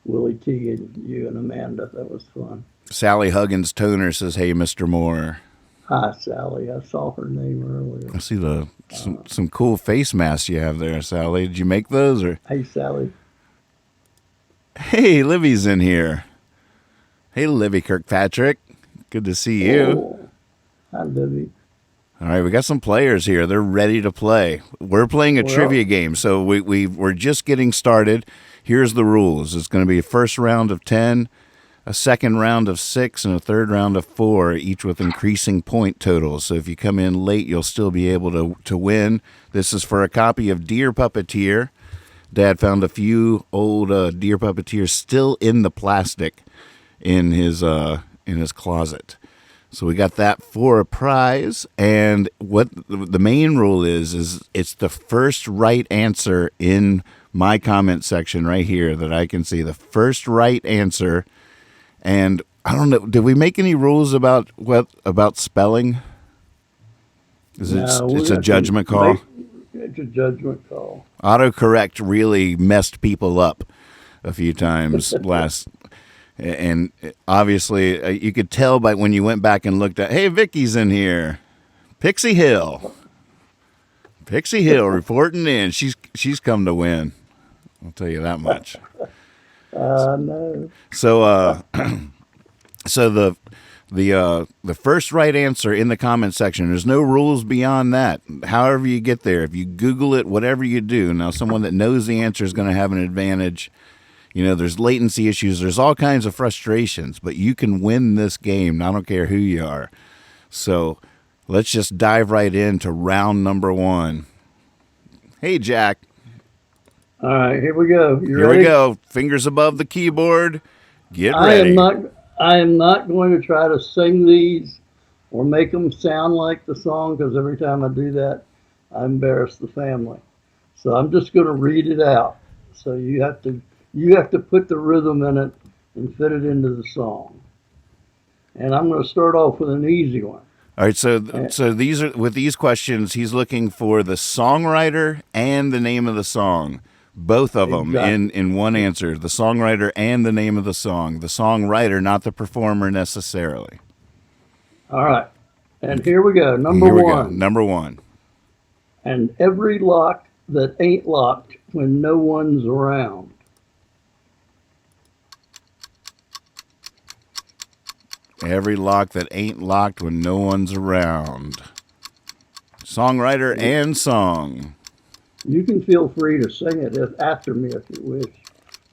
Willie T and you and Amanda. That was fun. Sally Huggins Toner says, "Hey, Mr. Moore." Hi, Sally. I saw her name earlier. I see some cool face masks you have there, Sally. Did you make those or? Hey, Sally. Hey, Livy's in here. Hey, Livy Kirkpatrick. Good to see you. Oh, hi, Livy. All right, we got some players here. They're ready to play. We're playing a trivia game, so we're just getting started. Here's the rules. It's going to be a first round of 10, a second round of 6, and a third round of 4, each with increasing point totals. So if you come in late, you'll still be able to win. This is for a copy of Dear Puppeteer. Dad found a few old Dear Puppeteers still in the plastic in his closet. So we got that for a prize. And what the main rule is it's the first right answer in my comment section right here that I can see. The first right answer. And I don't know, did we make any rules about spelling? It's a judgment call? It's a judgment call. Autocorrect really messed people up a few times and obviously you could tell by when you went back and looked at, hey, Vicky's in here. Pixie Hill reporting in. She's come to win. I'll tell you that much. No. So so the first right answer in the comment section, there's no rules beyond that. However you get there, if you Google it, whatever you do, now someone that knows the answer is going to have an advantage. You know, there's latency issues. There's all kinds of frustrations, but you can win this game. I don't care who you are. So let's just dive right into round number 1. Hey, Jack. All right, here we go. You Here ready? we go. Fingers above the keyboard. Get ready. I am not going to try to sing these or make them sound like the song, because every time I do that, I embarrass the family. So I'm just going to read it out. So you have to put the rhythm in it and fit it into the song. And I'm going to start off with an easy one. All right, so these are, with these questions, he's looking for the songwriter and the name of the song. Both of them in one answer, the songwriter and the name of the song. The songwriter, not the performer necessarily. All right. And here we go. Number one. Number 1. And every lock that ain't locked when no one's around. Every lock that ain't locked when no one's around. Songwriter and song. You can feel free to sing it after me if you wish.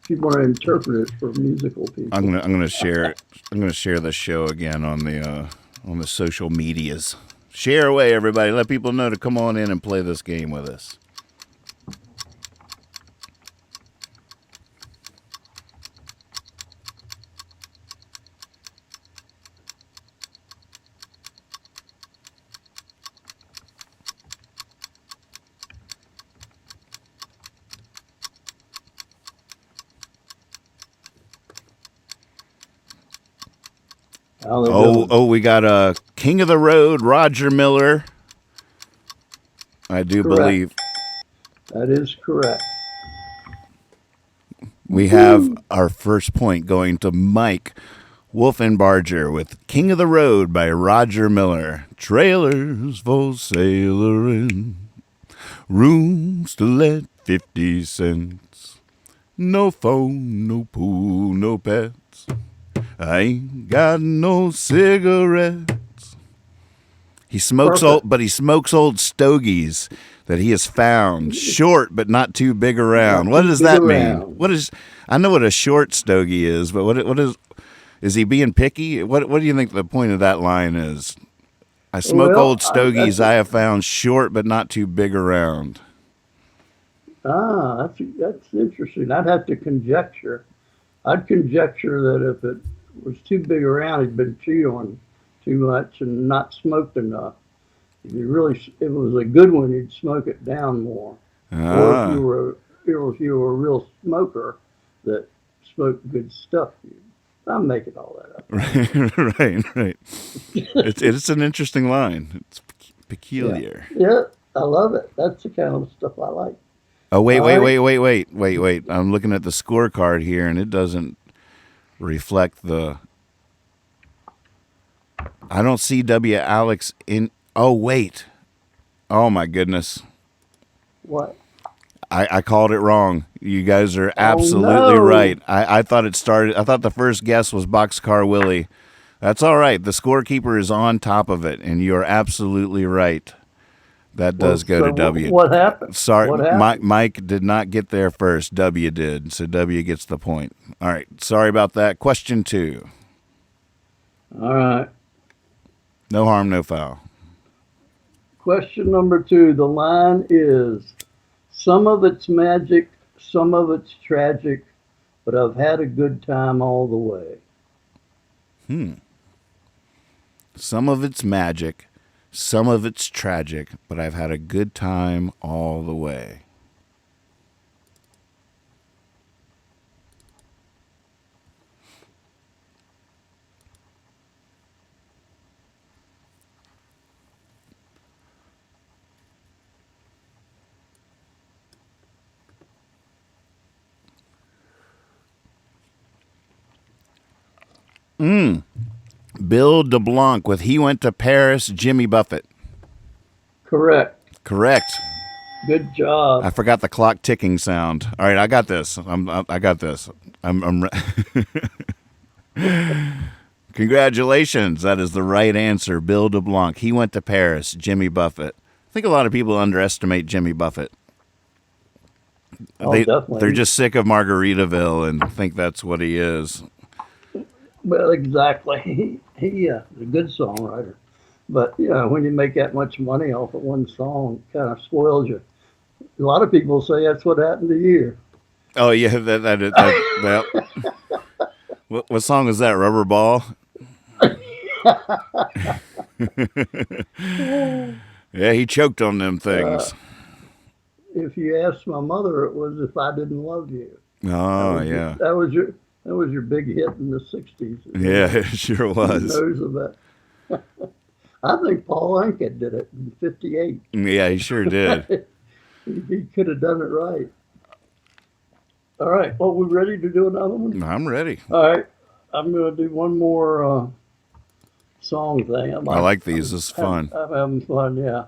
If you want to interpret it for musical people. I'm gonna share it. I'm gonna share the show again on the social medias. Share away, everybody. Let people know to come on in and play this game with us. We got King of the Road, Roger Miller. I do believe. That is correct. We have our first point going to Mike Wolfenbarger with King of the Road by Roger Miller. Trailers for sailoring, rooms to let 50 cents. No phone, no pool, no pets. I ain't got no cigarettes. He smokes he smokes old stogies that he has found, short but not too big around. What does that mean? I know what a short stogie is, but what is he being picky? What do you think the point of that line is? I smoke old stogies I have found, short but not too big around. That's interesting. I'd have to conjecture. I'd conjecture that if it was too big around, he'd been chewed on too much and not smoked enough. If it was a good one, you'd smoke it down more. Or if you were a real smoker that smoked good stuff, I'm making all that up. Right. It's an interesting line. It's peculiar. Yeah, I love it. That's the kind of stuff I like. Oh, wait. I'm looking at the scorecard here, and it doesn't reflect the... I don't see W. Alex in... Oh, wait. Oh, my goodness. What? I called it wrong. You guys are absolutely right. I thought the first guess was Boxcar Willie. That's all right. The scorekeeper is on top of it, and you're absolutely right. That does go to W. What happened? Sorry, what happened? Mike did not get there first. W did, so W gets the point. All right, sorry about that. Question 2. All right. No harm, no foul. Question number 2. The line is, some of it's magic, some of it's tragic, but I've had a good time all the way. Some of it's magic, some of it's tragic, but I've had a good time all the way. Bill DeBlanc with He Went to Paris, Jimmy Buffett. Correct. Correct. Good job. I forgot the clock ticking sound. All right, I got this. I got this. Congratulations. That is the right answer. Bill DeBlanc. He Went to Paris, Jimmy Buffett. I think a lot of people underestimate Jimmy Buffett. Oh, definitely. They're just sick of Margaritaville and think that's what he is. Well, exactly. He is a good songwriter. But, when you make that much money off of one song, it kind of spoils you. A lot of people say that's what happened to you. Oh, yeah. What song is that? Rubber Ball? Yeah, he choked on them things. If you ask my mother, it was If I Didn't Love You. Yeah. That was your big hit in the 60s. Yeah, it sure was. Who knows about I think Paul Anka did it in 58. Yeah, he sure did. He could have done it right. All right. Well, we ready to do another one? I'm ready. All right. I'm going to do one more song thing. I like these. This is fun. I'm having fun, yeah.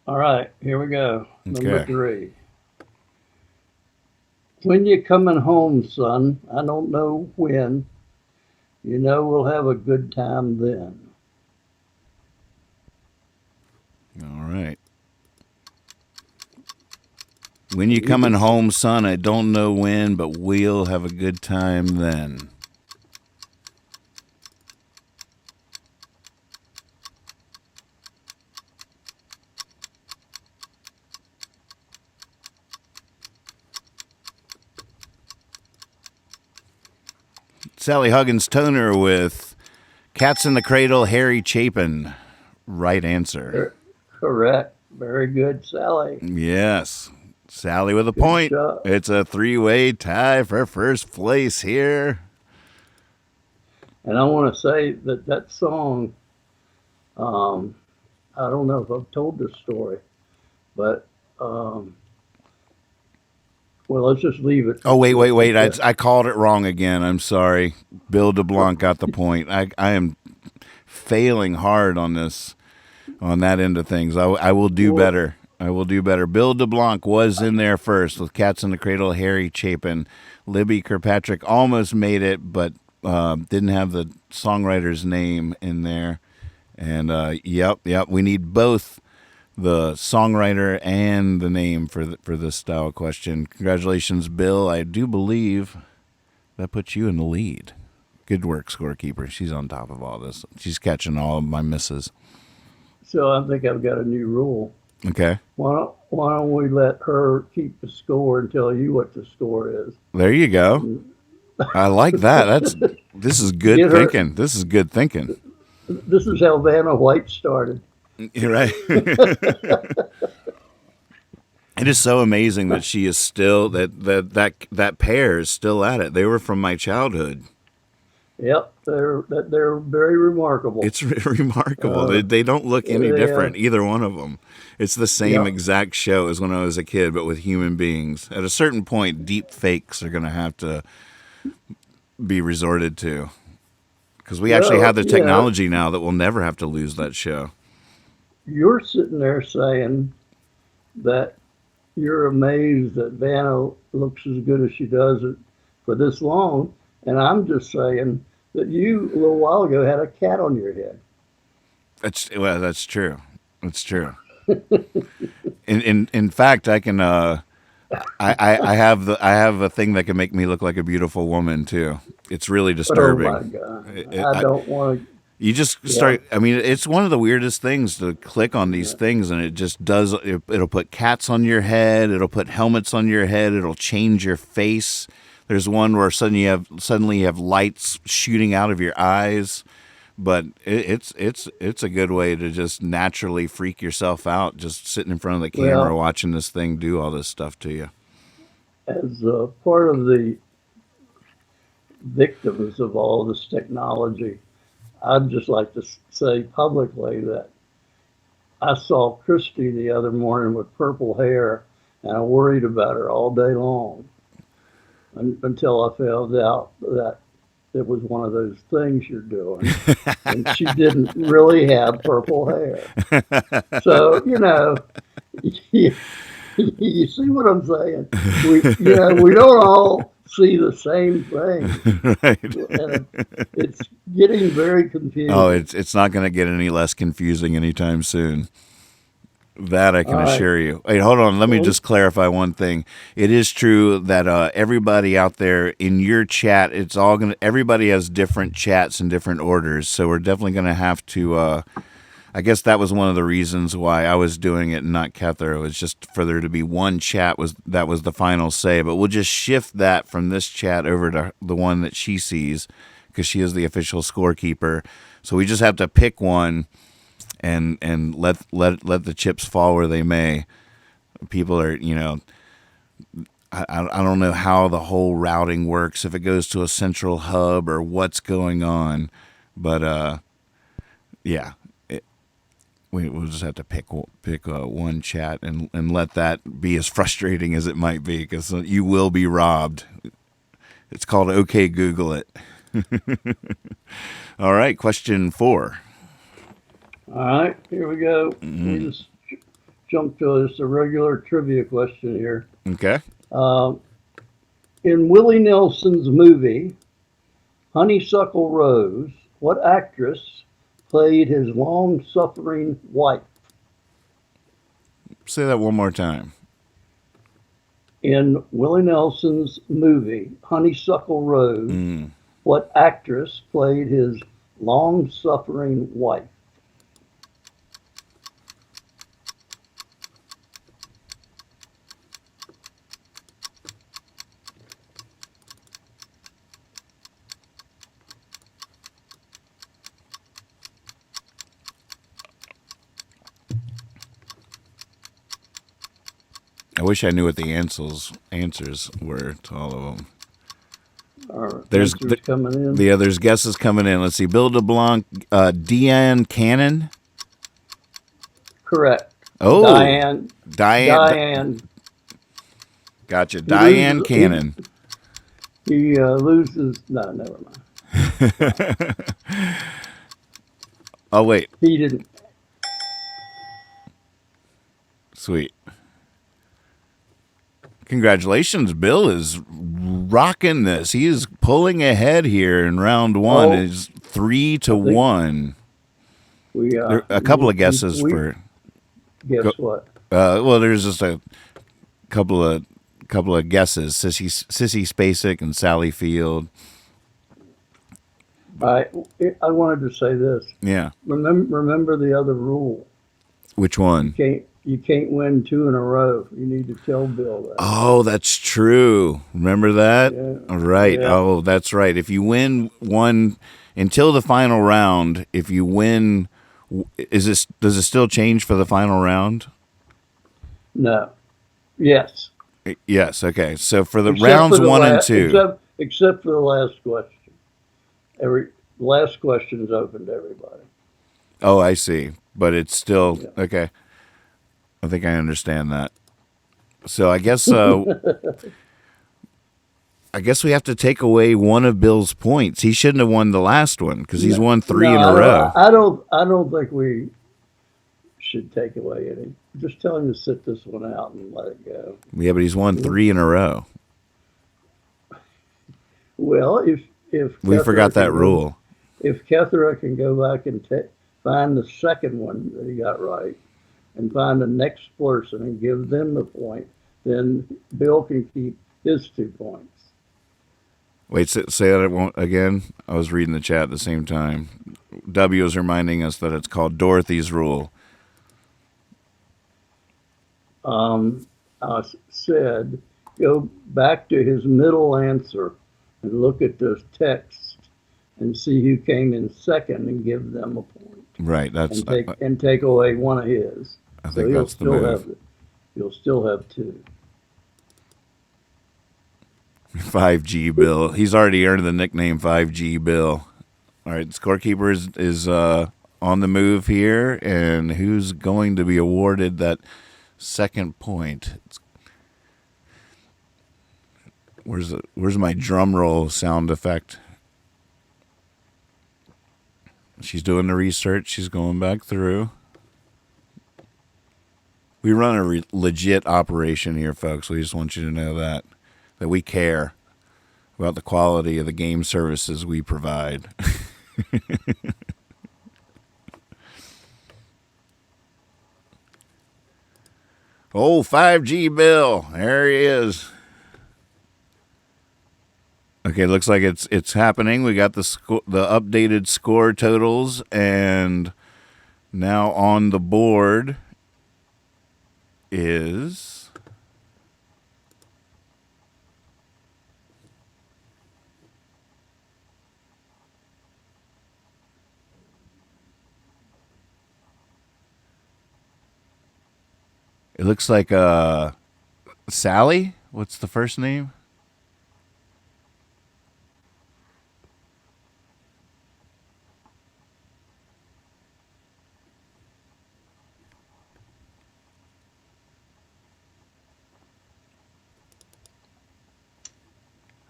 All right. Here we go. Number 3. When you coming home, son, I don't know when. You know we'll have a good time then. All right. When you coming home, son, I don't know when, but we'll have a good time then. Sally Huggins Toner with Cats in the Cradle, Harry Chapin. Right answer. Correct. Very good, Sally. Yes. Sally with a point. Job. It's a 3-way tie for first place here. And I want to say that song, I don't know if I've told this story, but, well, let's just leave it. Oh, wait. I called it wrong again. I'm sorry. Bill DeBlanc got the point. I am failing hard on that end of things. I will do better. I will do better. Bill DeBlanc was in there first with Cats in the Cradle, Harry Chapin. Libby Kirkpatrick almost made it, but didn't have the songwriter's name in there. And, yep, we need both the songwriter and the name for this style question. Congratulations, Bill. I do believe that puts you in the lead. Good work, scorekeeper. She's on top of all this. She's catching all of my misses. So I think I've got a new rule. Okay. Why don't we let her keep the score and tell you what the score is? There you go. I like that. This is good thinking. This is good thinking. This is how Vanna White started. You're right. It is so amazing that she is still that pair is still at it. They were from my childhood. Yep, they're very remarkable. It's remarkable. They don't look any different, either one of them. It's the same exact show as when I was a kid, but with human beings. At a certain point, deep fakes are going to have to be resorted to, because we actually have the technology now that we'll never have to lose that show. You're sitting there saying that you're amazed that Vanna looks as good as she does it for this long. And I'm just saying that you, a little while ago, had a cat on your head. That's true. That's true. In fact, I can. I have a thing that can make me look like a beautiful woman too. It's really disturbing. Oh my God! I don't want to. You just start. I mean, it's one of the weirdest things to click on these things, and it just does. It'll put cats on your head. It'll put helmets on your head. It'll change your face. There's one where suddenly you have lights shooting out of your eyes, but it's a good way to just naturally freak yourself out, just sitting in front of the camera watching this thing do all this stuff to you. As part of the victims of all this technology, I'd just like to say publicly that I saw Christy the other morning with purple hair, and I worried about her all day long. until I found out that it was one of those things you're doing. And she didn't really have purple hair. So, you, you see what I'm saying? We don't all see the same thing. Right. And it's getting very Oh, confusing. it's not going to get any less confusing anytime soon. That I can All right. assure you. Wait, hold on. Let me Well, just clarify one thing. It is true that everybody out there in your chat, everybody has different chats and different orders. So we're definitely going to have to. I guess that was one of the reasons why I was doing it and not Kether. It was just for there to be one chat that was the final say. But we'll just shift that from this chat over to the one that she sees because she is the official scorekeeper. So we just have to pick one and let the chips fall where they may. People are, I don't know how the whole routing works, if it goes to a central hub or what's going on, but yeah, we'll just have to pick one chat and let that be as frustrating as it might be, because you will be robbed. It's called OK Google it. All right, question 4. all right, here we go. We just jump to just a regular trivia question here. Okay. In Willie Nelson's movie, Honeysuckle Rose, what actress played his long-suffering wife? Say that one more time. In Willie Nelson's movie, Honeysuckle Rose, what actress played his long-suffering wife? I wish I knew what the answers were to all of them. Our There's answers coming in. there's guesses coming in. Let's see. Bill DeBlanc, Deanne Cannon. Correct. Oh, Diane. Diane. Gotcha. He Diane loses- Cannon. He loses. No, never mind. Oh, wait. He didn't. Sweet. Congratulations. Bill is rocking this. He is pulling ahead here in round 1. Oh. It's 3-1. We A couple of guesses for. Guess what? Well, there's just a couple of guesses. Sissy Spacek and Sally Field. I wanted to say this. Yeah. Remember the other rule. Which one? You can't win 2 in a row. You need to tell Bill that. Oh, that's true. Remember that? Yeah. Right. Yeah. Oh, that's right. If you win one until the final round, if you win, does it still change for the final round? No. Yes. Yes. Okay. So for the Except rounds for the 1 and 2. Except for the last question. Last question is open to everybody. Oh, I see. But it's still Yeah. okay. I think I understand that. So I guess we have to take away one of Bill's points. He shouldn't have won the last one because he's won 3 in a row. I don't think we should take away any. Just tell him to sit this one out and let it go. Yeah, but he's won 3 in a row. Well, if We Kethra forgot that can go- rule. If Kethra can go back and find the second one that he got right, and find the next person and give them the point, then Bill can keep his 2 points. Wait, say that again. I was reading the chat at the same time. W is reminding us that it's called Dorothy's Rule. I said, go back to his middle answer and look at the text and see who came in second and give them a point. Right. That's. And take away one of his. I think that's the move. You'll still have 2. 5G Bill. He's already earned the nickname 5G Bill. All right, scorekeeper is on the move here, and who's going to be awarded that second point? Where's my drum roll sound effect? She's doing the research. She's going back through. We run a legit operation here, folks. We just want you to know that we care about the quality of the game services we provide. Oh, 5G Bill. There he is. Okay, looks like it's happening. We got the updated score totals, and now on the board is it looks like Sally. What's the first name?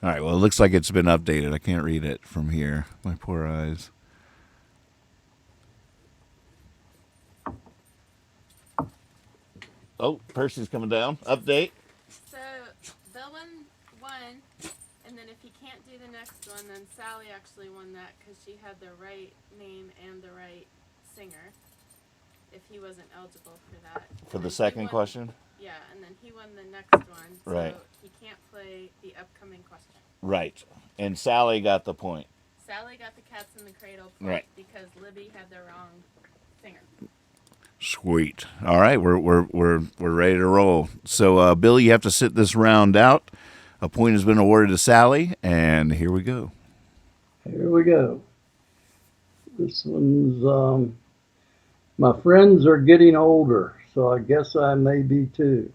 All right, well, it looks like it's been updated. I can't read it from here. My poor eyes. Oh, Percy's coming down. Update. So, Bill won, and then if he can't do the next one, then Sally actually won that because she had the right name and the right singer. If he wasn't eligible for that. For the second question? Yeah, and then he won the next one. Right. So he can't play the upcoming question. Right. And Sally got the point. Sally got the Cats in the Cradle point Right. because Libby had the wrong singer. Sweet. All right, we're ready to roll. So, Bill, you have to sit this round out. A point has been awarded to Sally, and here we go. Here we go. This one's, my friends are getting older, so I guess I may be too.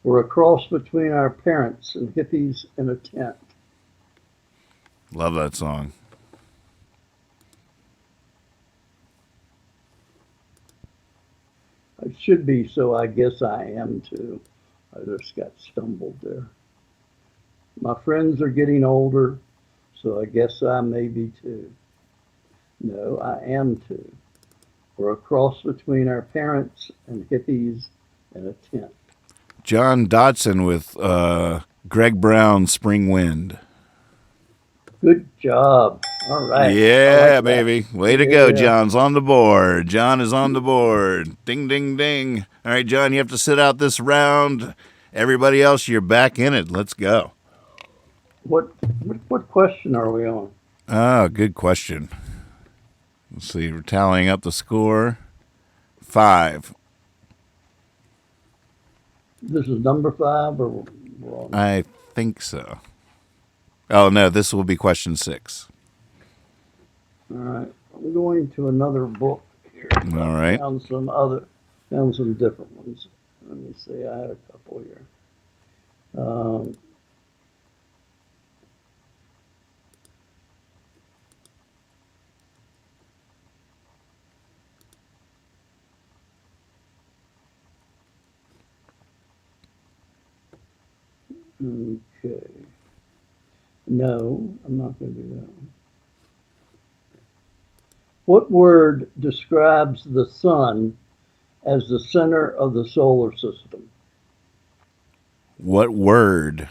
We're a cross between our parents and hippies in a tent. Love that song. I should be, so I guess I am too. I just got stumbled there. My friends are getting older, so I guess I may be too. No, I am too. We're a cross between our parents and hippies in a tent. John Dodson with Greg Brown, Spring Wind. Good job. All right. Yeah, like baby. Way to go, John's on the board. John is on the board. Ding, ding, ding. All right, John, you have to sit out this round. Everybody else, you're back in it. Let's go. What question are we on? Ah, good question. Let's see. We're tallying up the score. 5. This is number 5 or we're on? I think so. Oh, no, this will be question 6. All right. I'm going to another book here. All right. Found some different ones. Let me see. I had a couple here. Okay. No, I'm not going to do that one. What word describes the sun as the center of the solar system? What word?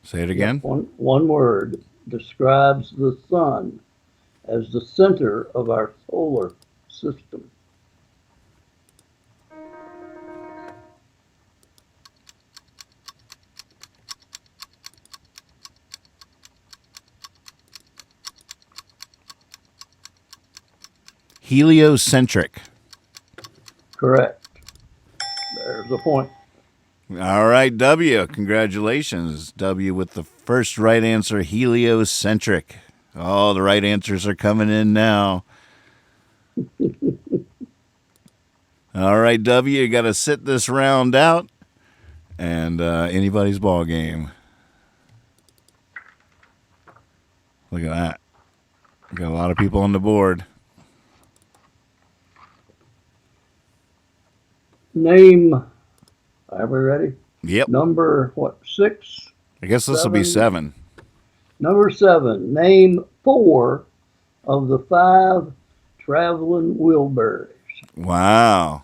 Say it again. One word describes the sun as the center of our solar system. Heliocentric. Correct. There's a point. All right, W. Congratulations. W with the first right answer, heliocentric. Oh, the right answers are coming in now. All right, W, you got to sit this round out. And anybody's ball game. Look at that. We got a lot of people on the board. Name, are we ready? Yep. Number, what, 6? I guess this will be 7. Number 7. Name 4 of the 5 traveling Wilburys. Wow.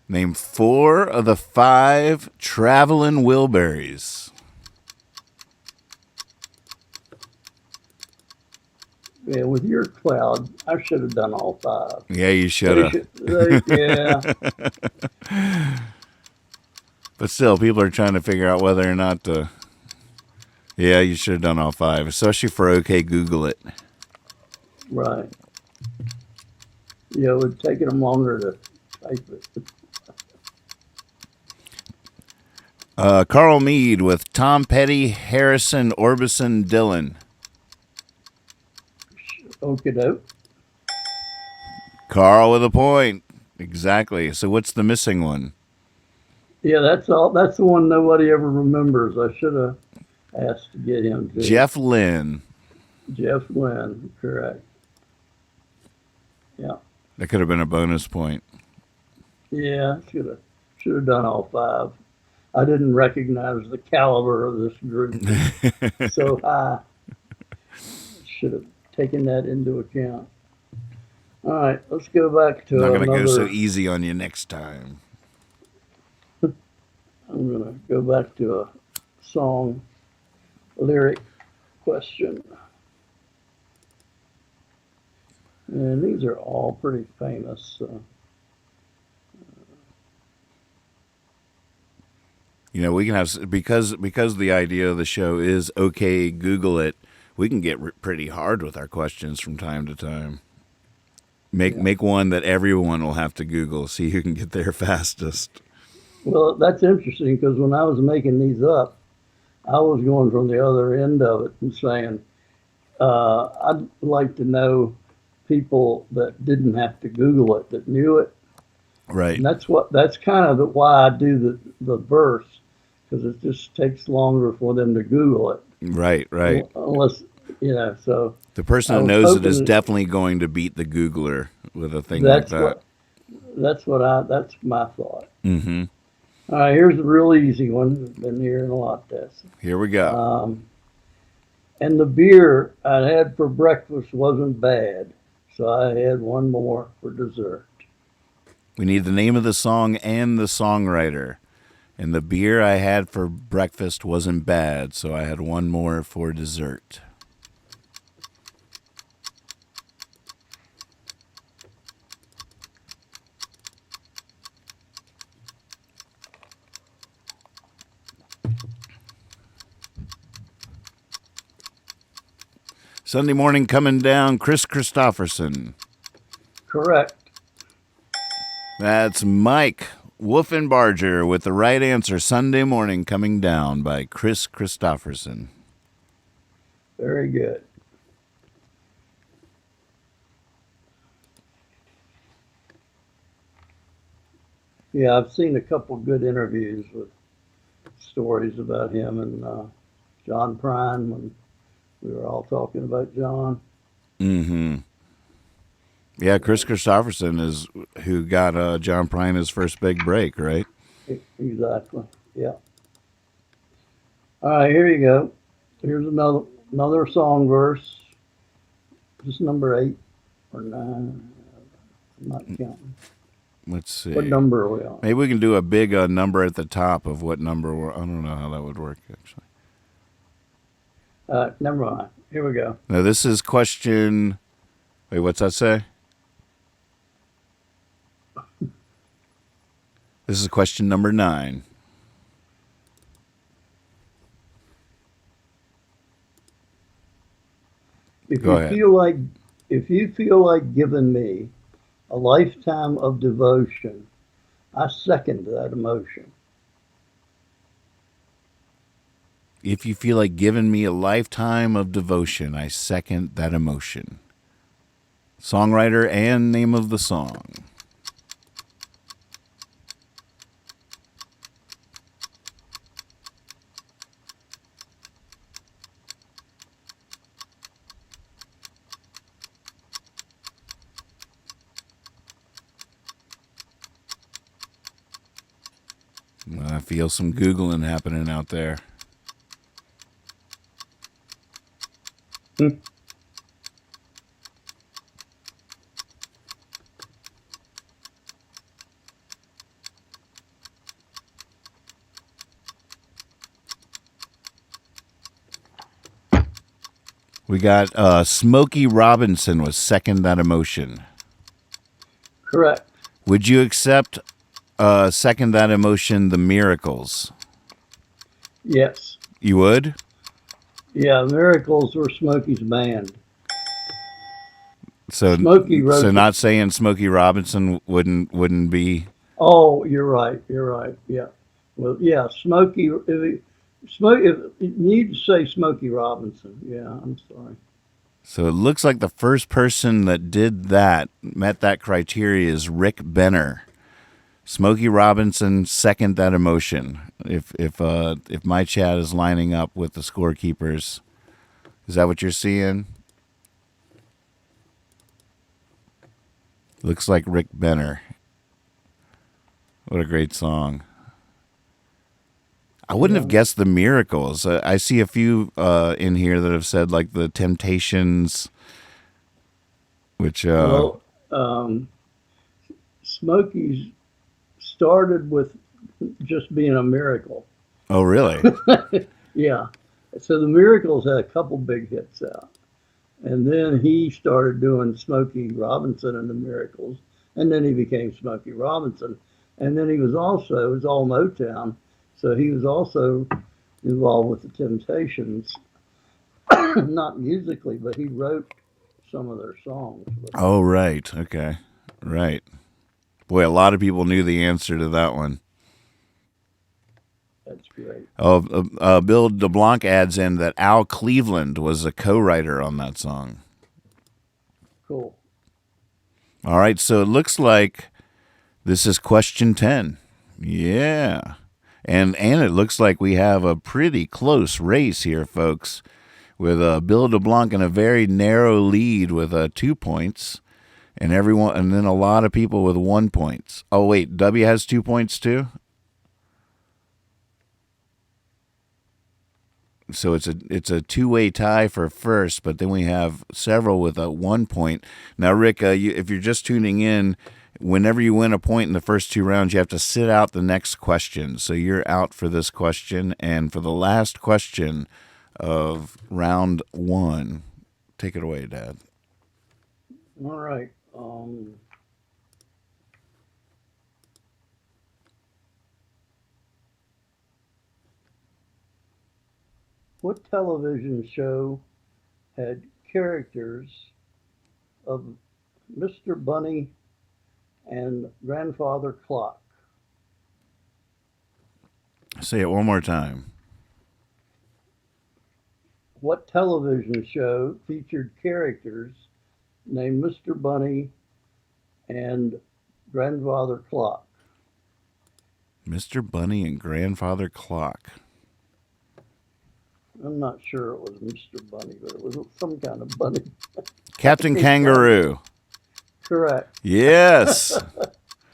Name 4 of the 5 traveling Wilburys. Yeah, with your cloud, I should have done all 5. Yeah, you should have. Yeah. But still, people are trying to figure out whether or not to. Yeah, you should have done all 5, especially for OK Google It. Right. Yeah, it would take them longer to type it. Carl Mead with Tom Petty, Harrison, Orbison, Dylan. Okie doke. Carl with a point. Exactly. So what's the missing one? Yeah, that's all. That's the one nobody ever remembers. I should have asked to get him to. Jeff Lynne. Jeff Lynne, correct. Yeah. That could have been a bonus point. Yeah, should have done all 5. I didn't recognize the caliber of this group so high. Should have taken that into account. All right, let's go back to I'm not going to another. go so easy on you next time. I'm going to go back to a song lyric question. And these are all pretty famous. You know, we can have, because the idea of the show is OK Google It, we can get pretty hard with our questions from time to time. Make one that everyone will have to Google, see who can get there fastest. Well, that's interesting because when I was making these up, I was going from the other end of it and saying, I'd like to know people that didn't have to Google it, that knew it. Right. And that's kind of why I do the verse, because it just takes longer for them to Google it. Right. Unless, so. The person who knows it is definitely going to beat the Googler with a thing like that. That's my thought. Mm-hmm. All right, here's a real easy one. Been hearing a lot this. Here we go. And the beer I had for breakfast wasn't bad, so I had one more for dessert. We need the name of the song and the songwriter. And the beer I had for breakfast wasn't bad, so I had one more for dessert. Sunday morning coming down, Chris Christopherson. Correct. That's Mike Wolfenbarger with the right answer. Sunday morning coming down by Chris Christopherson. Very good. Yeah, I've seen a couple good interviews with stories about him and John Prine when we were all talking about John. Mm-hmm. Yeah, Chris Christopherson is who got John Prine his first big break, right? Exactly. Yeah. All right, here you go. Here's another song verse. Just number 8 or 9. I'm not counting. Let's see. What number are we on? Maybe we can do a big number at the top of what number we're. I don't know how that would work actually. Never mind. Here we go. Now this is question. Wait, what's that say? This is question number 9. Go ahead. If you feel like giving me a lifetime of devotion, I second that emotion. If you feel like giving me a lifetime of devotion, I second that emotion. Songwriter and name of the song. I feel some Googling happening out there. We got Smokey Robinson with Second That Emotion. Correct. Would you accept Second That Emotion, The Miracles? Yes. You would? Yeah, Miracles were Smokey's band. So, Smokey wrote so the- not saying Smokey Robinson wouldn't be. Oh, you're right. You're right. Yeah. Well, yeah, Smokey. You need to say Smokey Robinson. Yeah, I'm sorry. So it looks like the first person that did that, met that criteria, is Rick Benner. Smokey Robinson, Second That Emotion. If my chat is lining up with the scorekeepers, is that what you're seeing? Looks like Rick Benner. What a great song. I wouldn't have guessed the Miracles. I see a few in here that have said like the Temptations, which Smokey's started with just being a miracle. oh really? Yeah. So the Miracles had a couple big hits out. And then he started doing Smokey Robinson and the Miracles. And then he became Smokey Robinson. And then he was also, it was all Motown. So he was also involved with the Temptations. Not musically, but he wrote some of their songs. Oh right, okay, right. Boy, a lot of people knew the answer to that one. That's great. Oh, Bill DeBlanc adds in that Al Cleveland was a co-writer on that song. Cool. All right, so it looks like this is question 10. Yeah. And it looks like we have a pretty close race here, folks, with Bill DeBlanc in a very narrow lead with 2 points, and then a lot of people with 1 point. Oh wait, W has 2 points too? So it's a two-way tie for first, but then we have several with a 1 point. Now, Rick, if you're just tuning in, whenever you win a point in the first 2 rounds, you have to sit out the next question. So you're out for this question, and for the last question of round 1, take it away, Dad. All right. What television show had characters of Mr. Bunny and Grandfather Clock? Say it one more time. What television show featured characters named Mr. Bunny and Grandfather Clock? Mr. Bunny and Grandfather Clock. I'm not sure it was Mr. Bunny, but it was some kind of bunny. Captain Kangaroo. Correct. Yes.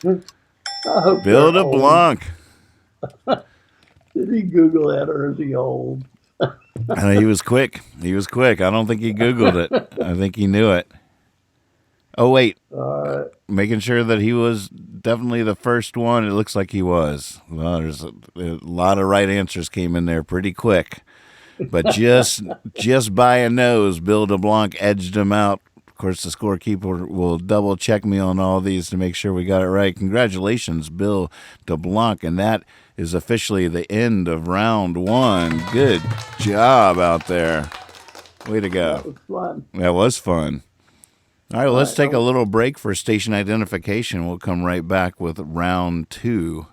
I hope Bill they're old. DeBlanc. Did he Google that or is he old? He was quick. He was quick. I don't think he Googled it. I think he knew it. Oh, wait. All right. Making sure that he was definitely the first one. It looks like he was. Well, there's a lot of right answers came in there pretty quick. But just by a nose, Bill DeBlanc edged him out. Of course, the scorekeeper will double check me on all these to make sure we got it right. Congratulations, Bill DeBlanc. And that is officially the end of round 1. Good job out there. Way to go. That was fun. That was fun. All right, well, let's take a little break for station identification. We'll come right back with round 2.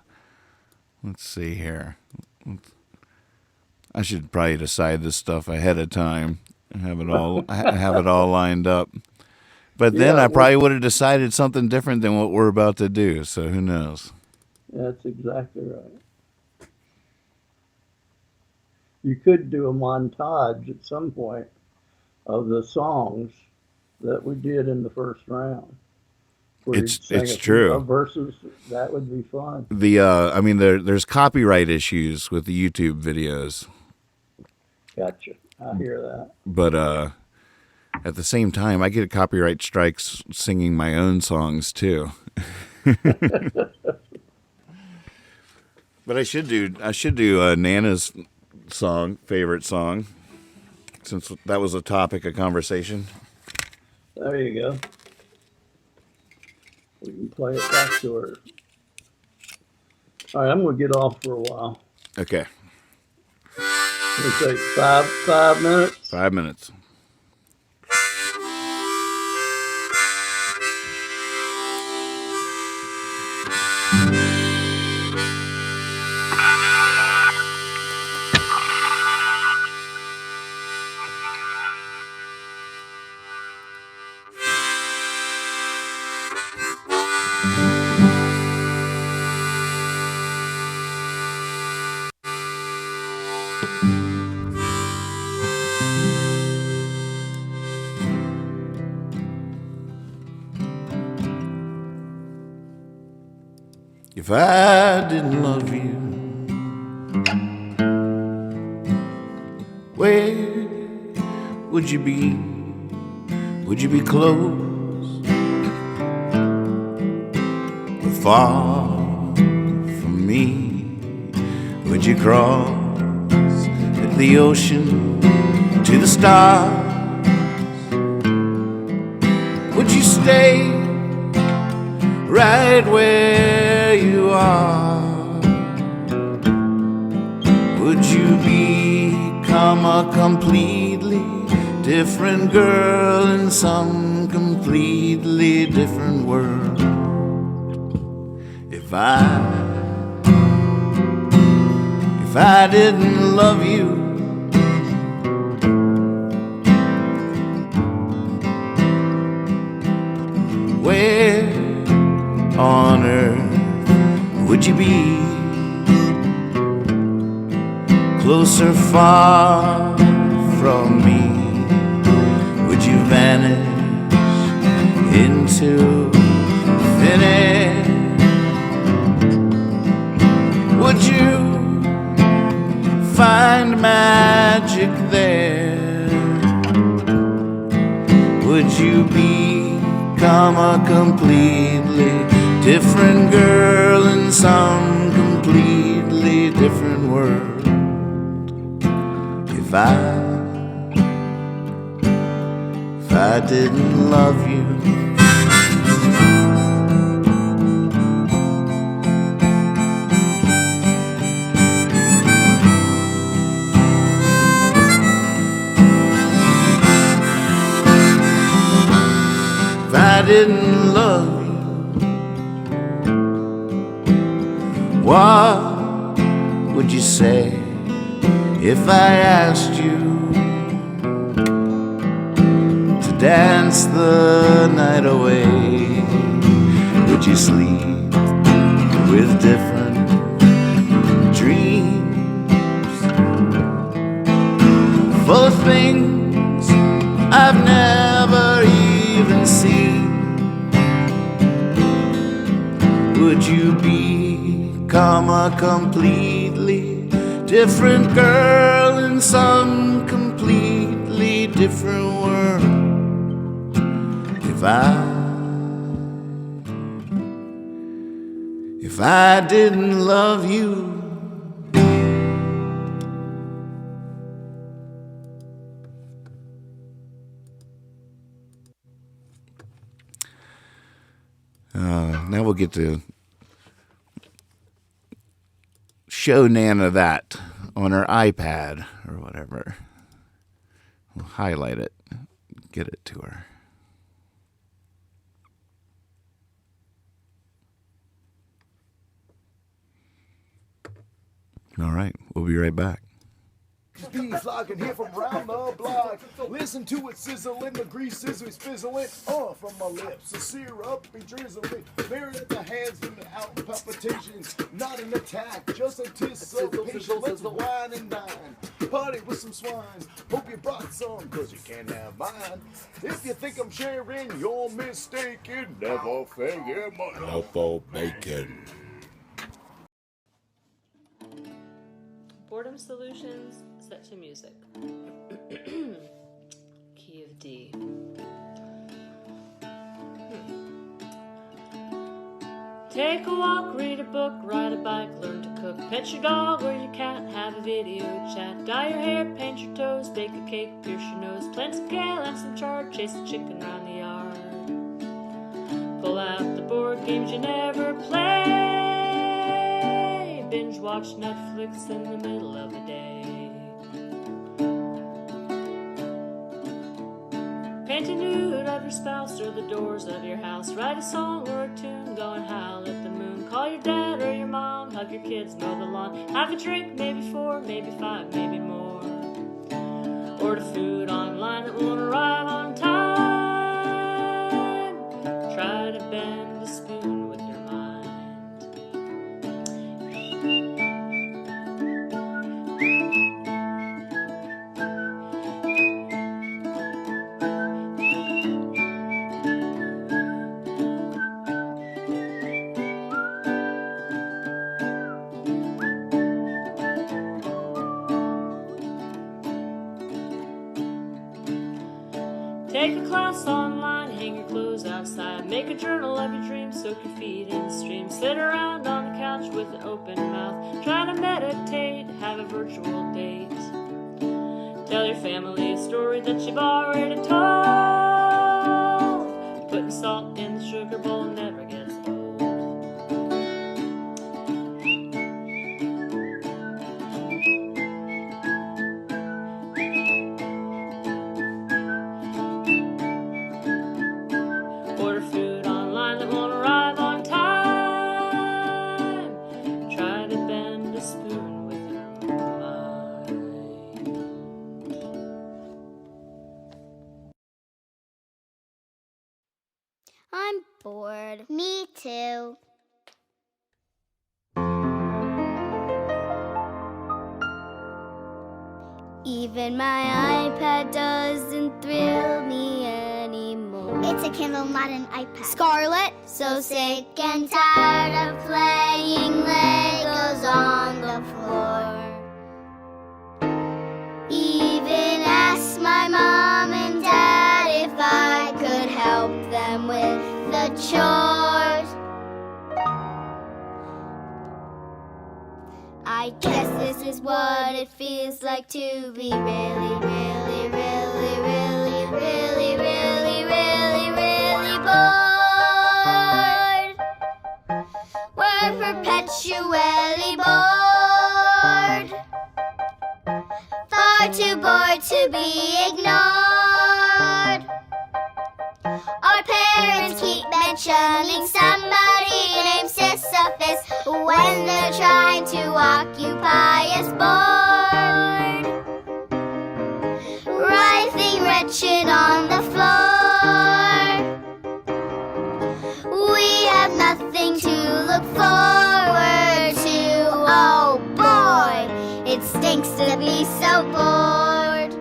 Let's see here. I should probably decide this stuff ahead of time and have it all lined up. But then I probably would have decided something different than what we're about to do. So who knows? That's exactly right. You could do a montage at some point of the songs that we did in the first round. where It's you'd sing it's a few true. verses. That would be fun. I mean, there's copyright issues with the YouTube videos, Gotcha. I hear that. but at the same time, I get copyright strikes singing my own songs too. But I should do Nana's favorite song, since that was a topic of conversation. There you go. We can play it back to her. All right, I'm gonna get off for a while. Okay, We take 5 minutes. 5 minutes. If I didn't love you, where would you be? Would you be close or far from me? Would you cross the ocean to the stars? Would you stay right where you are? Would you become a completely different girl in some completely different world? If I didn't love you, where on earth would you be? Close or far from me? Would you vanish into thin air? Would you find magic there? Would you become a completely different girl in some completely different world? If I didn't love you, if I didn't love you, what would you say if I asked you to dance the night away? Would you sleep with different dreams, full of things I've never even seen? Would you become a completely different girl in some completely different world? If I didn't love you, now we'll get to show Nana that on her iPad or whatever. We'll highlight it, get it to her. All right, we'll be right back. beef like I can hear from round the block. Listen to it sizzling, the grease is fizzling from my lips. The syrup be drizzling, married at the hands and out palpitations. Not an attack, just anticipation. Let's wine and dine, party with some swine. Hope you brought some, cause you can't have mine. If you think I'm sharing, you're mistaken. Never figure my for bacon. Boredom Solutions, set to music. Key of D. Take a walk, read a book, ride a bike, learn to cook, pet your dog or your cat, have a video chat, dye your hair, paint your toes, bake a cake, pierce your nose, plant some kale and some chard, chase a chicken around the yard. Pull out the board games you never play, binge watch Netflix in the middle of the day. Paint a nude of your spouse or the doors of your house. Write a song or a tune, go and howl at the moon. Call your dad or your mom, hug your kids, mow the lawn. Have a drink, maybe 4, maybe 5, maybe more. Order food online that won't arrive on time. Try to bend a spoon with your mind. Take a class online, hang your clothes outside, make a journal of your dreams, soak your feet in the stream, sit around on the couch with an open mouth, try to meditate, have a virtual date. Tell your family a story that you've already told. Putting salt in the sugar bowl never gets old. Order food online that won't arrive on time. Try to bend a spoon with your mind. I'm bored. Me too. Even my iPad doesn't thrill me anymore. It's a Kindle, not an iPad. Scarlet, so sick and tired of playing Legos on the floor. Even asked my mom and dad if I could help them with the chores. I guess this is what it feels like to be really, really, really, really, really, really, really, really bored. We're perpetually bored. Far too bored to be ignored. Our parents keep mentioning somebody named Sisyphus when they're trying to occupy us bored. Writhing wretched on the floor. We have nothing to look forward to. Oh boy, it stinks to be so bored.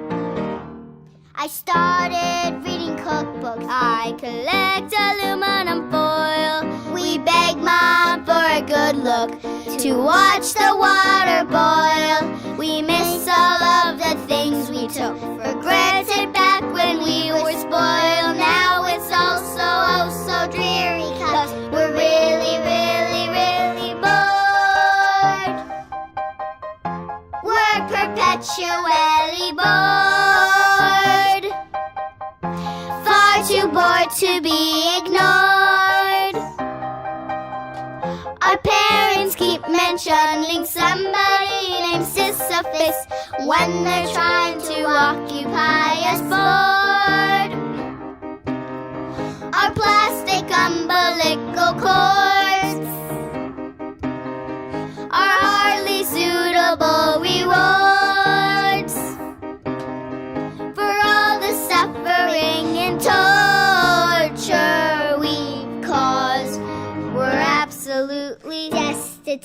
I started reading cookbooks. I collect aluminum foil. We beg Mom for a good look to watch the water boil. We miss all of the things we took for granted back when we were spoiled. Now it's all so, oh so dreary, 'cause we're really, really, really bored. We're perpetually bored. Far too bored to be ignored. Our parents keep mentioning somebody named Sisyphus when they're trying to occupy us bored. Our plastic umbilical cords are hardly suitable rewards.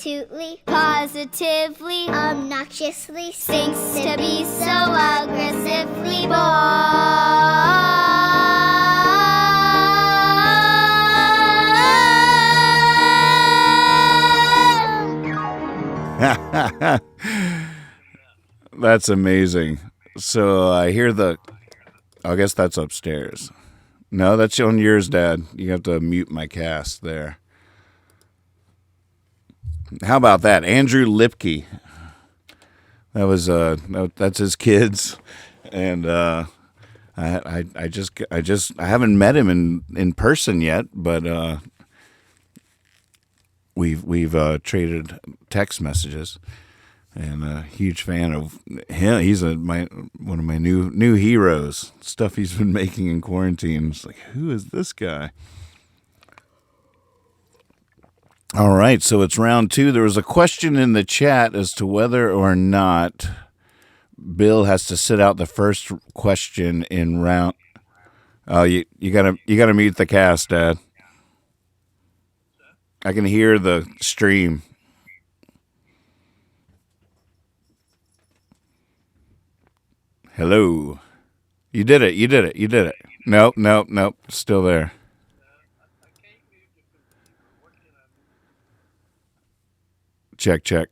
tootly, positively, obnoxiously, stinks to be so aggressively bored. That's amazing. So I hear I guess that's upstairs. No, that's on yours, Dad. You have to mute my cast there. How about that? Andrew Lipke. That was that's his kids. And I haven't met him in person yet, but we've traded text messages. And a huge fan of him. He's one of my new heroes. Stuff he's been making in quarantine. It's like, who is this guy? All right, so it's round 2. There was a question in the chat as to whether or not Bill has to sit out the first question in round. Oh, you gotta mute the cast, Dad. I can hear the stream. Hello. You did it. Nope. Still there. Check.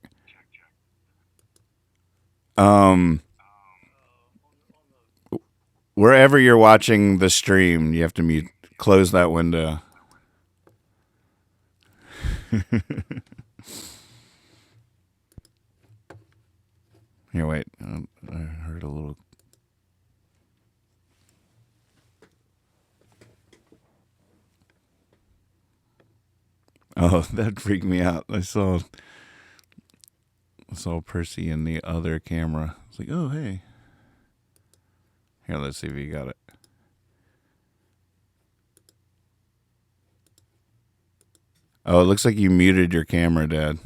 Wherever you're watching the stream, you have to close that window. Here, wait. I heard a little. Oh, that freaked me out. I saw Percy in the other camera. I was like, oh, hey. Here, let's see if you got it. Oh, it looks like you muted your camera, Dad.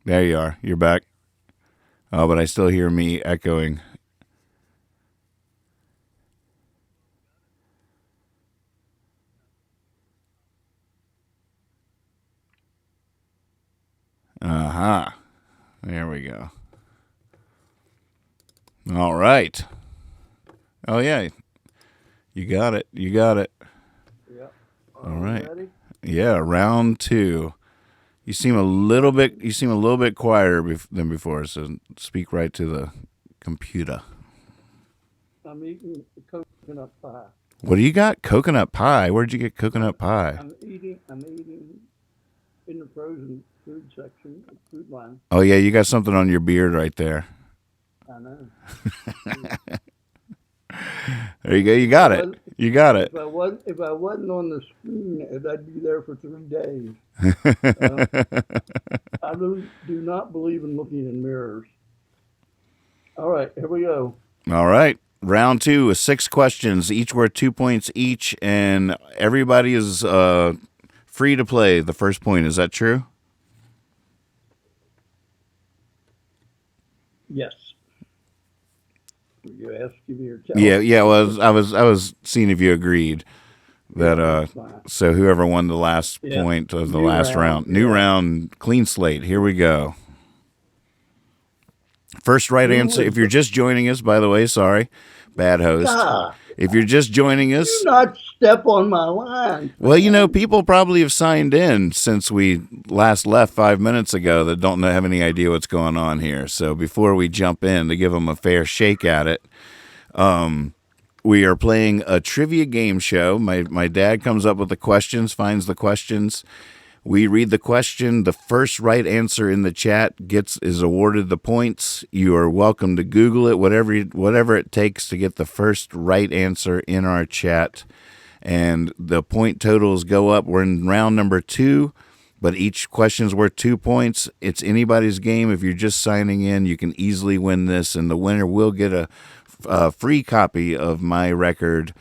There you are. You're back. Oh, but I still hear me echoing. Aha. There we go. All right. Oh, yeah. You got it. Yeah. All right. Ready? Yeah, round 2. You seem a little bit quieter than before, so speak right to the computer. I'm eating coconut pie. What do you got? Coconut pie? Where'd you get coconut pie? I'm eating in the frozen food section, food line. Oh, yeah, you got something on your beard right there. I know. There you go. You got it. If I wasn't on the screen, I'd be there for 3 days. I do not believe in looking in mirrors. All right, here we go. All right. Round 2 is 6 questions, each worth 2 points each, and everybody is free to play the first point. Is that true? Yes. You asked if you're Yeah. Well, I was seeing if you agreed that. So whoever won the last point of the last round, new round, clean slate. Here we go. First right answer. If you're just joining us, by the way, sorry, bad host. If you're just joining us, do not step on my line. Well, people probably have signed in since we last left 5 minutes ago that don't have any idea what's going on here. So before we jump in to give them a fair shake at it, we are playing a trivia game show. My dad comes up with the questions, finds the questions. We read the question. The first right answer in the chat is awarded the points. You are welcome to Google it, whatever it takes to get the first right answer in our chat. And the point totals go up. We're in round number 2, but each question's worth 2 points. It's anybody's game. If you're just signing in, you can easily win this, and the winner will get a free copy of my record,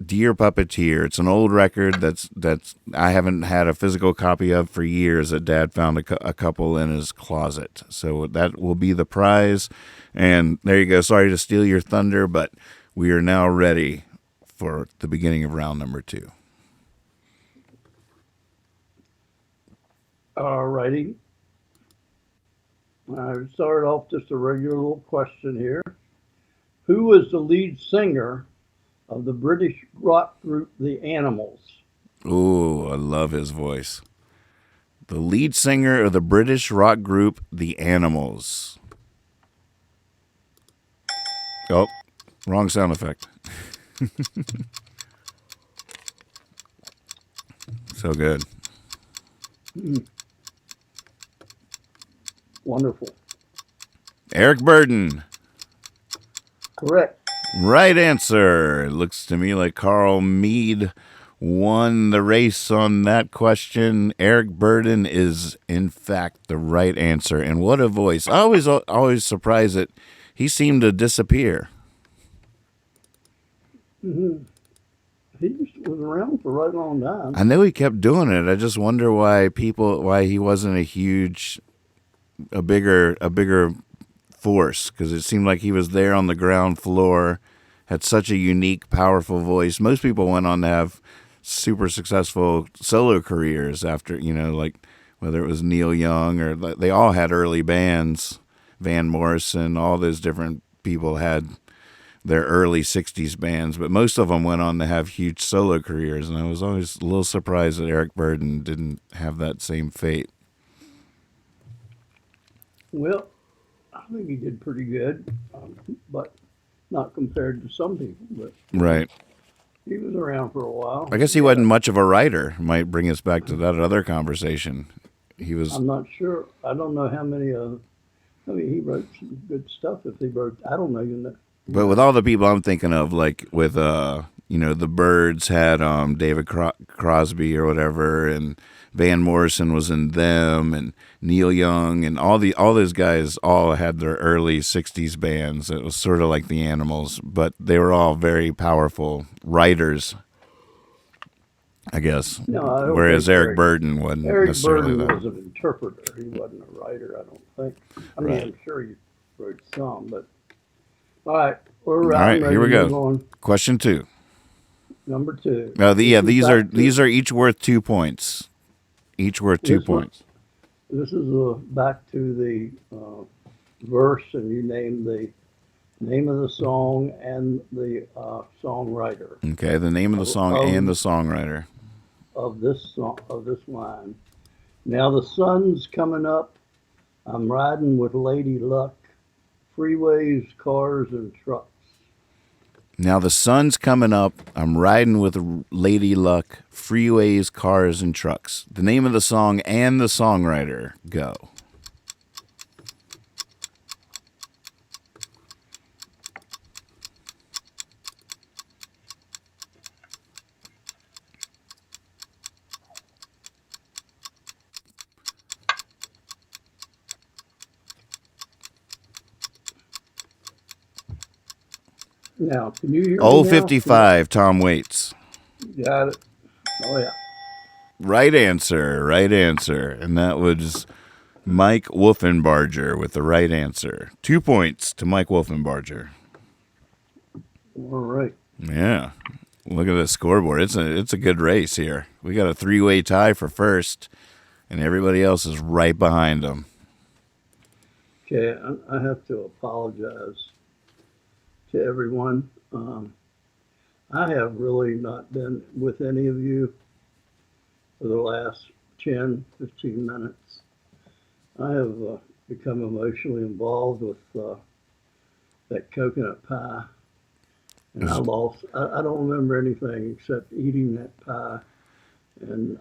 Dear Puppeteer. It's an old record that's I haven't had a physical copy of for years. That Dad found a couple in his closet, so that will be the prize. And there you go. Sorry to steal your thunder, but we are now ready for the beginning of round number 2. All righty. I start off just a regular little question here. Who is the lead singer of the British rock group The Animals? Ooh, I love his voice. The lead singer of the British rock group The Animals. Oh, wrong sound effect. So good. Wonderful. Eric Burden. Correct. Right answer. It looks to me like Carl Mead won the race on that question. Eric Burden is, in fact, the right answer. And what a voice. I always surprised that he seemed to disappear. Mm-hmm. He just was around for a right long time. I know he kept doing it. I just wonder why he wasn't a bigger force, because it seemed like he was there on the ground floor, had such a unique, powerful voice. Most people went on to have super successful solo careers after, like whether it was Neil Young or they all had early bands. Van Morrison, all those different people had their early 60s bands, but most of them went on to have huge solo careers, and I was always a little surprised that Eric Burden didn't have that same fate. Well, I think he did pretty good, but not compared to some people. But Right. he was around for a while. I guess he wasn't much of a writer. Might bring us back to that other conversation. He was. I'm not sure. I don't know how many. He wrote some good stuff. If he wrote, I don't know. But with all the people I'm thinking of, like with the Byrds had David Crosby or whatever, and Van Morrison was in them, and Neil Young, and all those guys all had their early 60s bands. It was sort of like the Animals, but they were all very powerful writers, I guess. No, I don't Whereas think Eric Burden wasn't necessarily Burden that. was an interpreter. He wasn't a writer, I don't think. I mean, Right. I'm sure he wrote some, but all right, All right, here we go. Question 2. Number 2. These are each worth 2 points. Each worth 2 points. This is back to the verse, and you name the name of the song and the songwriter. Okay, the name of the song and the songwriter of this line. Now the sun's coming up. I'm riding with Lady Luck. Freeways, cars, and trucks. Now the sun's coming up. I'm riding with Lady Luck. Freeways, cars, and trucks. The name of the song and the songwriter. Go. Now, can you hear me Oh, now? 55, Tom Waits. Got it. Oh, yeah. Right answer. And that was Mike Wolfenbarger with the right answer. 2 points to Mike Wolfenbarger. All right. Yeah. Look at the scoreboard. It's a good race here. We got a 3-way tie for first, and everybody else is right behind them. Okay, I have to apologize to everyone. I have really not been with any of you for the last 10, 15 minutes. I have become emotionally involved with that coconut pie. And I don't remember anything except eating that pie. And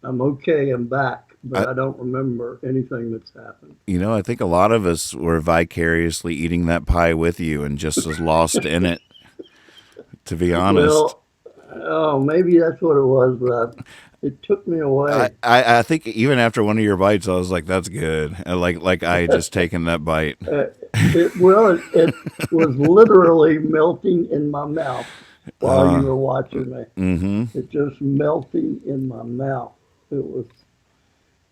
I'm okay, I'm back, but I don't remember anything that's happened. I think a lot of us were vicariously eating that pie with you and just as lost in it, to be honest. Well, maybe that's what it was, but it took me away. I think even after one of your bites, I was like, that's good. Like I had just taken that bite. It was literally melting in my mouth while you were watching me. Mm-hmm. It just melting in my mouth. It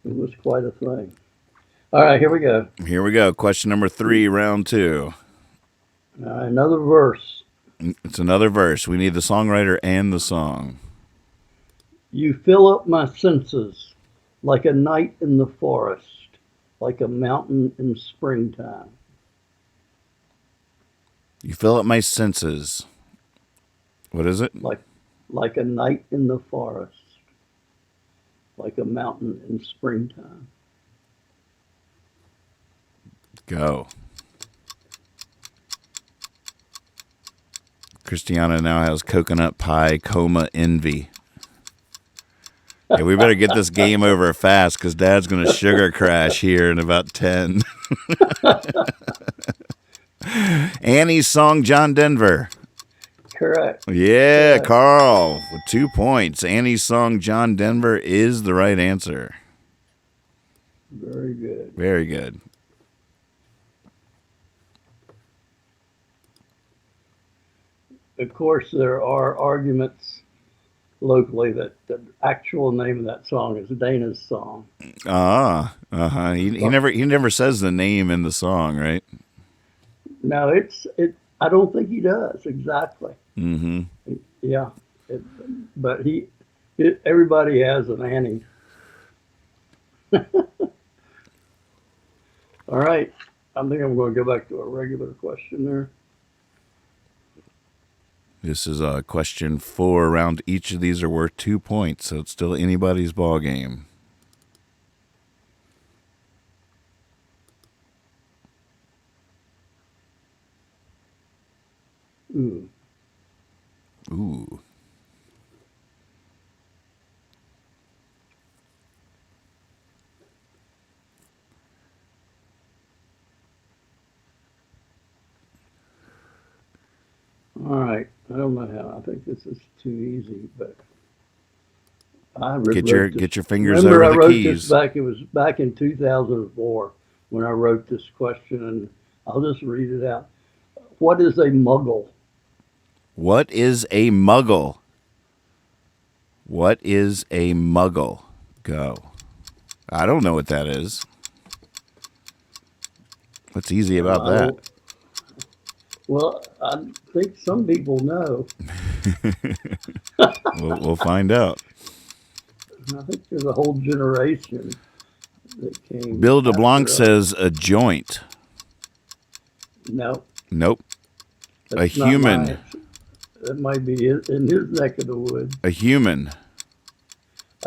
was quite a thing. All right, here we go. Here we go. Question number 3, round 2. Another verse. It's another verse. We need the songwriter and the song. You fill up my senses. Like a night in the forest, like a mountain in springtime. You fill up my senses. What is it? Like a night in the forest, like a mountain in springtime. Go. Christiana now has coconut pie, coma, envy. Hey, we better get this game over fast because Dad's going to sugar crash here in about 10. Annie's song, John Denver. Correct. Yeah, Correct. Carl with 2 points. Annie's song, John Denver, is the right answer. Very good. Very good. Of course, there are arguments locally that the actual name of that song is Dana's song. He never says the name in the song, right? No, I don't think he does exactly. Mm-hmm. Yeah, but everybody has an Annie. All right, I think I'm going to go back to a regular question there. This is question 4 round. Each of these are worth 2 points, so it's still anybody's ball game. Ooh. Ooh. All right. I don't know how. I think this is too easy, but Get your fingers Remember, over I the wrote keys. this back. It was back in 2004 when I wrote this question, and I'll just read it out. What is a muggle? What is a muggle? What is a muggle? Go. I don't know what that is. What's easy about that? Well, I think some people know. We'll find out. I think there's a whole generation that came. Bill DeBlanc after us. says a joint. No. Nope. That's A not human. mine. That might be in his neck of the woods. A human.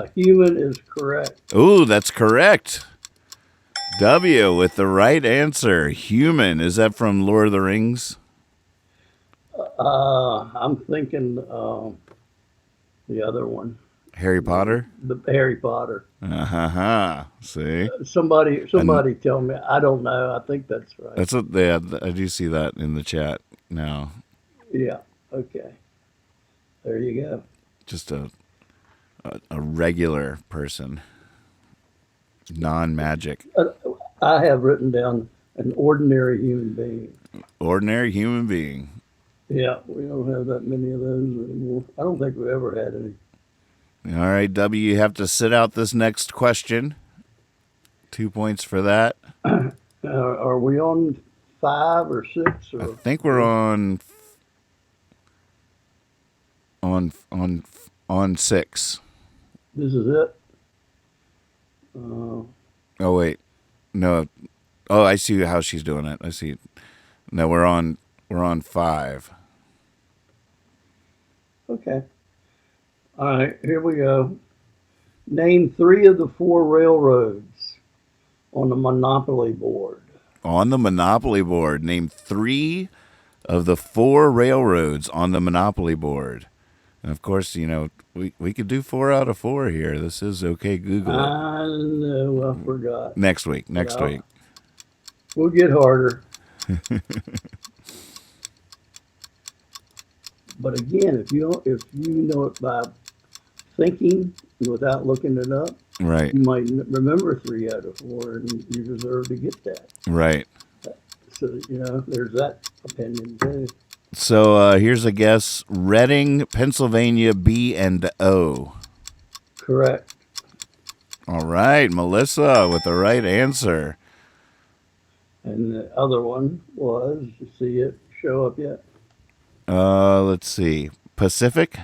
A human is correct. Ooh, that's correct. W with the right answer. Human. Is that from Lord of the Rings? I'm thinking the other one. Harry Potter? The Harry Potter. See? Somebody tell me. I don't know. I think that's right. That's what they had. I do see that in the chat now. Yeah. Okay. There you go. Just a regular person. Non-magic. I have written down an ordinary human being. Ordinary human being. Yeah, we don't have that many of those anymore. I don't think we ever had any. All right, W, you have to sit out this next question. 2 points for that. Are we on 5 or 6? Or I think we're on 6. This is it. Oh wait, no. Oh, I see how she's doing it. I see. No, we're on 5. Okay. All right, here we go. Name 3 of the 4 railroads on the Monopoly board. On the Monopoly board, name 3 of the 4 railroads on the Monopoly board. And of course, you know, we could do 4 out of 4 here. This is okay. Google it. I know, I forgot. Next week. Yeah. We'll get harder. But again, if you know it by thinking without looking it up, Right. you might remember 3 out of 4, and you deserve to get that. Right. So there's that opinion too. So here's a guess: Reading, Pennsylvania, B and O. Correct. All right, Melissa with the right answer. And the other one was, you see it show up yet? Let's see. Pacific?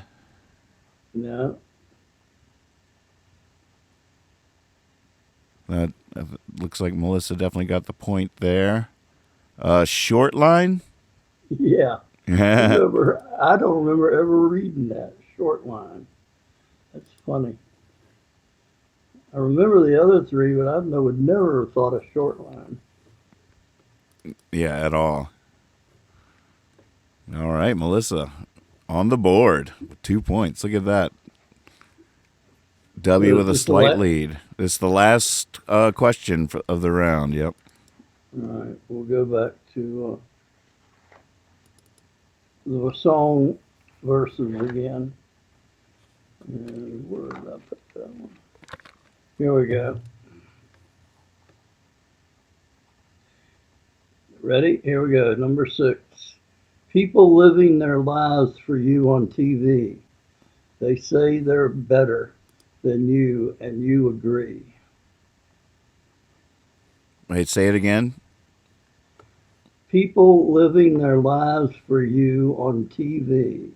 No. That looks like Melissa definitely got the point there. Short line? Yeah. Yeah. I don't remember ever reading that short line. That's funny. I remember the other three, but I would never have thought of short line. Yeah, at all. All right, Melissa, on the board with 2 points. Look at that. W with a slight lead. It's the last question of the round. Yep. All right, we'll go back to the song verses again. And where did I put that one? Here we go. Ready? Here we go. Number 6. People living their lives for you on TV. They say they're better than you, and you agree. Wait, say it again. People living their lives for you on TV.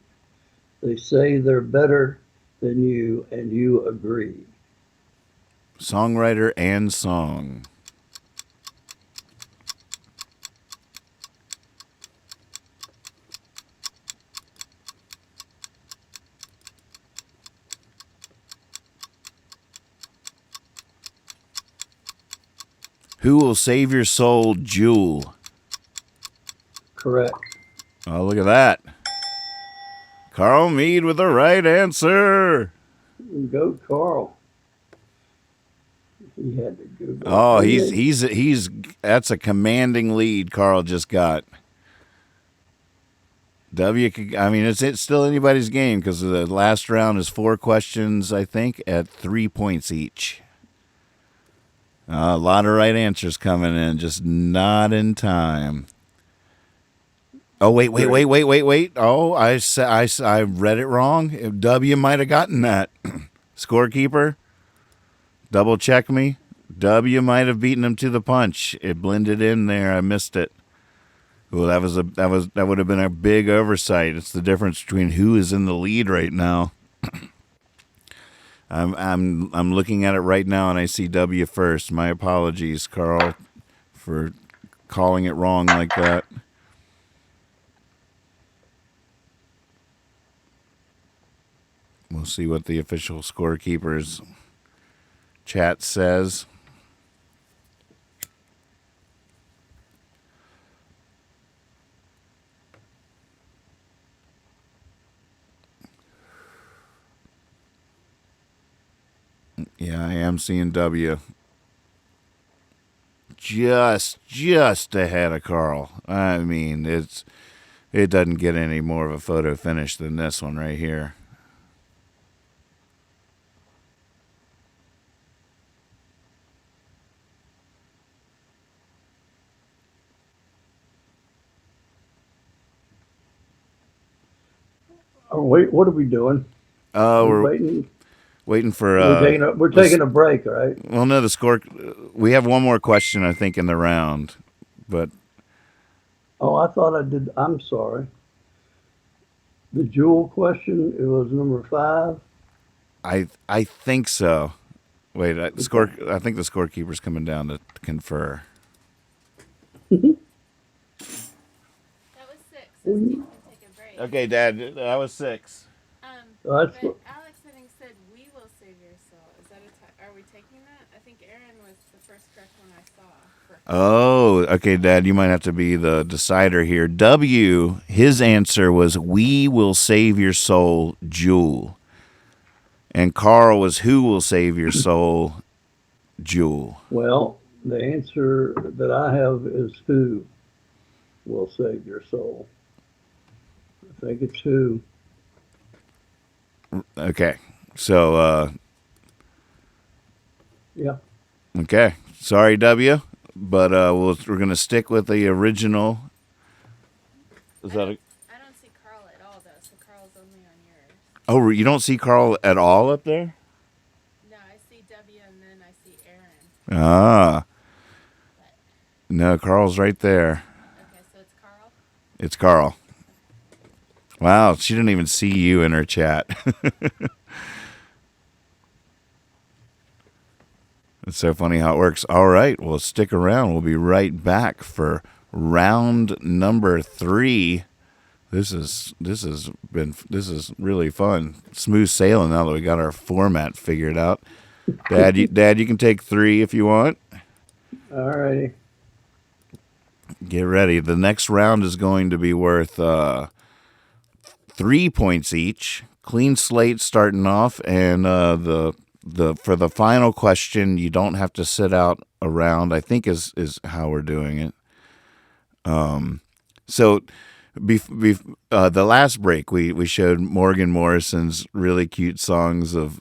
They say they're better than you, and you agree. Songwriter and song. Who will save your soul, Jewel? Correct. Oh, look at that. Carl Mead with the right answer. Go, Carl. He had to Google. Oh, he's that's a commanding lead Carl just got. I mean, it's still anybody's game because the last round is 4 questions, I think, at 3 points each. A lot of right answers coming in, just not in time. Oh, wait. Oh, I read it wrong. W might have gotten that. Scorekeeper, double check me. W might have beaten him to the punch. It blended in there. I missed it. Well, that would have been a big oversight. It's the difference between who is in the lead right now. I'm looking at it right now, and I see W first. My apologies, Carl, for calling it wrong like that. We'll see what the official scorekeeper's chat says. Yeah, I am seeing W. Just ahead of Carl. I mean, it doesn't get any more of a photo finish than this one right here. Oh, wait, what are we doing? We're waiting. Waiting for. We're taking a break, right? Well, no, the score. We have one more question, I think, in the round, but. Oh, I thought I did. I'm sorry. The Jewel question. It was number 5. I think so. Wait, I think the scorekeeper's coming down to confer. That was 6. So Steve can take a break. Okay, Dad, that was 6. But Alex, having said, "We will save your soul." Is that are we taking that? I think Aaron was the first correct one I saw. Oh, okay, Dad, you might have to be the decider here. W, his answer was, "We will save your soul, Jewel." And Carl was, "Who will save your soul, Jewel?" Well, the answer that I have is who will save your soul. I think it's who. Okay, so yeah. Okay, sorry, W, but we're gonna stick with the original. Is that I don't see Carl at all, though. So Carl's only on yours. Oh, you don't see Carl at all up there? No, I see W and then I see Aaron. Ah. No, Carl's right there. Okay, so it's Carl? It's Carl. Wow, she didn't even see you in her chat. It's so funny how it works. All right, well, stick around. We'll be right back for round number 3. This is really fun. Smooth sailing now that we got our format figured out. Dad, you can take 3 if you want. All righty. Get ready. The next round is going to be worth 3 points each. Clean slate starting off, and for the final question, you don't have to sit out a round, I think is how we're doing it. So the last break, we showed Morgan Morrison's really cute songs of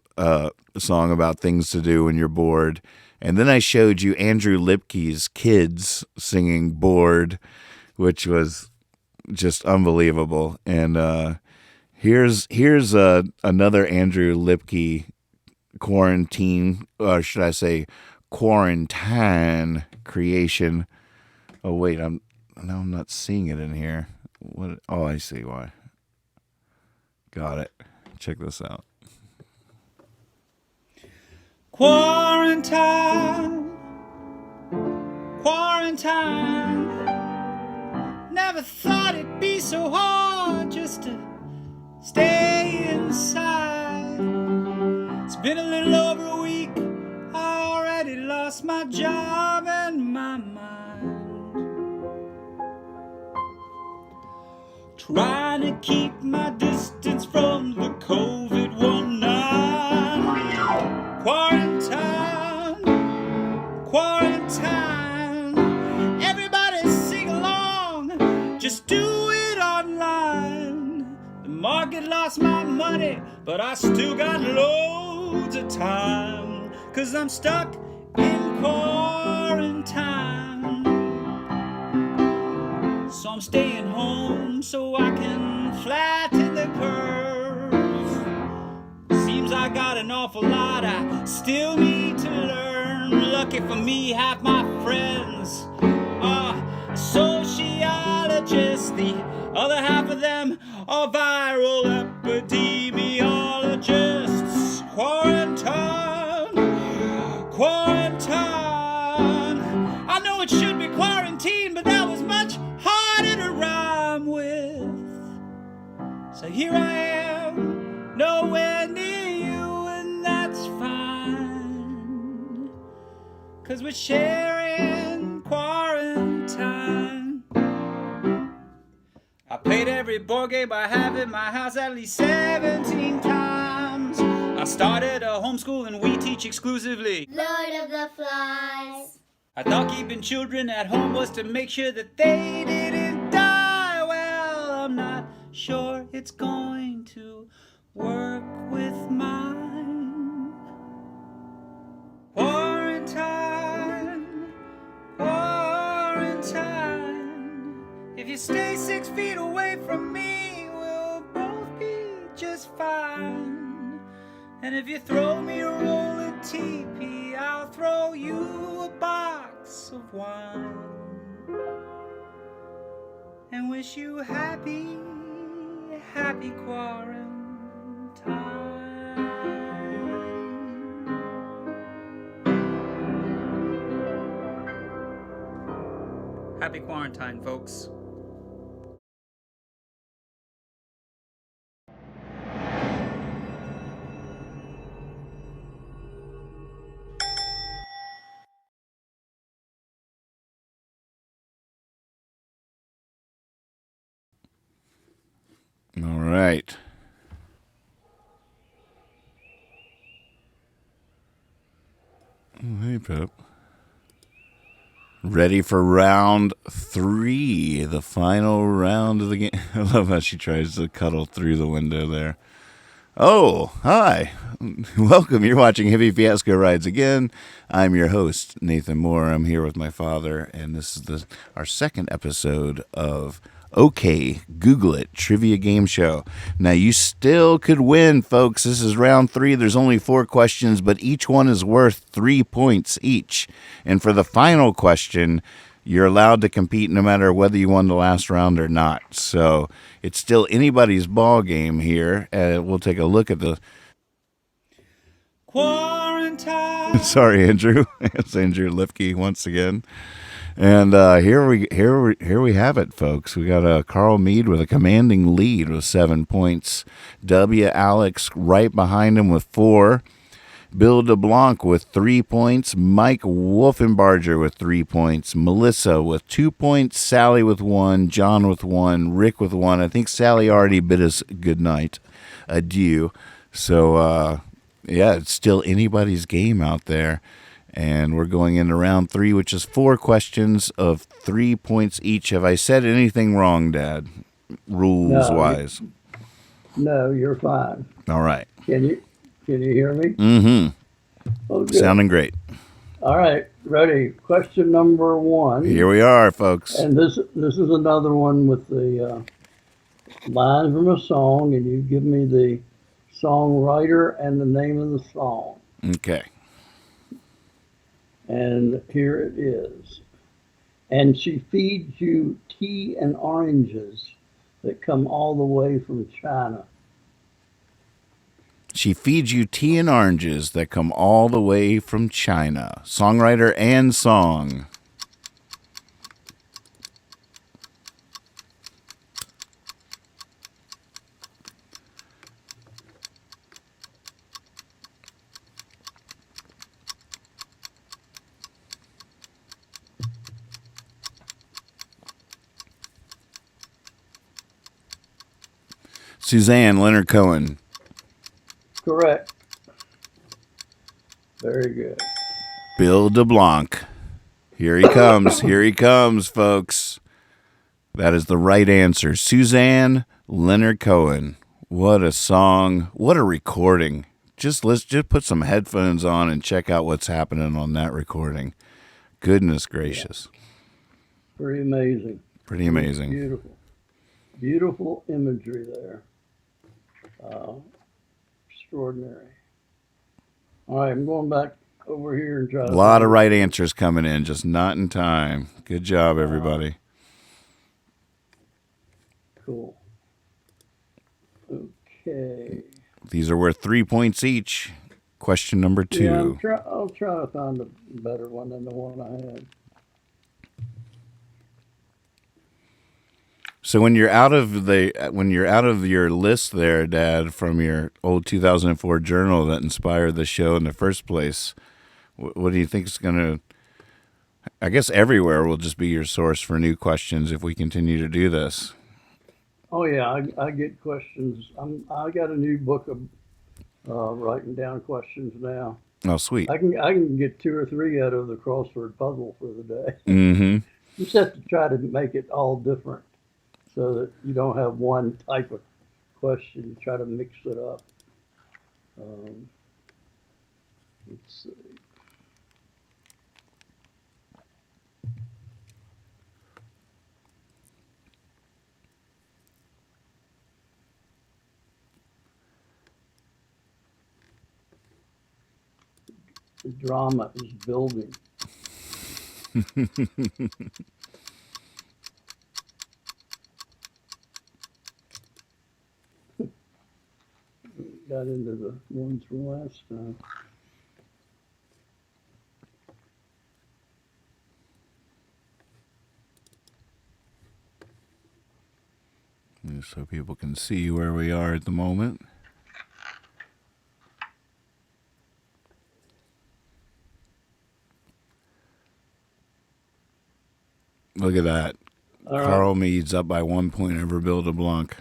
song about things to do when you're bored. And then I showed you Andrew Lipke's kids singing Bored, which was just unbelievable. And here's another Andrew Lipke quarantine, or should I say quarantine creation. Oh wait, I'm not seeing it in here. What? Oh, I see why. Got it. Check this out. Quarantine, quarantine. Never thought it'd be so hard just to stay inside. It's been a little over a week. I already lost my job and my mind. Trying to keep my distance from the COVID-19. Quarantine, quarantine. Everybody sing along, just do it online. The market lost my money, but I still got loads of time, 'cause I'm stuck in quarantine. So I'm staying home so I can flatten the curve. Seems I got an awful lot I still need to learn. Lucky for me, half my friends are sociologists. The other half of them are viral epidemiologists. Quarantine, quarantine. I know it should be quarantine, but that was much harder to rhyme with. So here I am, nowhere near you, and that's fine, 'cause we're sharing quarantine. I played every board game I have in my house at least 17 times. I started a homeschool and we teach exclusively Lord of the Flies. I thought keeping children at home was to make sure that they didn't die. Well, I'm not sure it's going to work with mine. Quarantine, quarantine. If you stay 6 feet away from me, we'll both be just fine. And if you throw me a roll of TP, I'll throw you a box of wine. And wish you happy, happy quarantine. Happy quarantine, folks. All right. Oh, hey, Pip. Ready for round 3, the final round of the game. I love how she tries to cuddle through the window there. Oh, hi. Welcome. You're watching Heavy Fiasco Rides Again. I'm your host, Nathan Moore. I'm here with my father, and this is our second episode of OK, Google It, Trivia Game Show. Now, you still could win, folks. This is round 3. There's only 4 questions, but each one is worth 3 points each. And for the final question, you're allowed to compete no matter whether you won the last round or not. So it's still anybody's ball game here. We'll take a look at the quarantine. Sorry, Andrew. It's Andrew Lipke once again. And here we have it, folks. We got Carl Mead with a commanding lead with 7 points. W. Alex right behind him with 4. Bill DeBlanc with 3 points. Mike Wolfenbarger with 3 points. Melissa with 2 points. Sally with 1. John with 1. Rick with 1. I think Sally already bid us good night. Adieu. So, yeah, it's still anybody's game out there. And we're going into round 3, which is 4 questions of 3 points each. Have I said anything wrong, Dad? Rules-wise? No, you're fine. All right. Can you hear me? Mm-hmm. Oh, good. Sounding great. All right, ready. Question number 1. Here we are, folks. And this is another one with the lines from a song, and you give me the songwriter and the name of the song. Okay. And here it is. And she feeds you tea and oranges that come all the way from China. She feeds you tea and oranges that come all the way from China. Songwriter and song. Suzanne Leonard Cohen. Correct. Very good. Bill DeBlanc. Here he comes. Here he comes, folks. That is the right answer. Suzanne Leonard Cohen. What a song. What a recording. Let's put some headphones on and check out what's happening on that recording. Goodness gracious. Yeah. Pretty amazing. Pretty amazing. Beautiful. Beautiful imagery there. Extraordinary. All right, I'm going back over here and try A lot of right answers coming in, just not in time. Good job, everybody. Cool. Okay. These are worth 3 points each. Question number 2. Yeah, I'll try to find a better one than the one I had. So when you're out of your list there, Dad, from your old 2004 journal that inspired the show in the first place, what do you think is going to? I guess everywhere will just be your source for new questions if we continue to do this. Oh yeah, I get questions. I got a new book of writing down questions now. Oh, sweet. I can get 2 or 3 out of the crossword puzzle for the day. Mm-hmm. Just have to try to make it all different, so that you don't have one type of question. Try to mix it up. Let's see. The drama is building. Got into the ones from last time. So people can see where we are at the moment. Look at that. All right. Carl Mead's up by 1 point over Bill DeBlanc.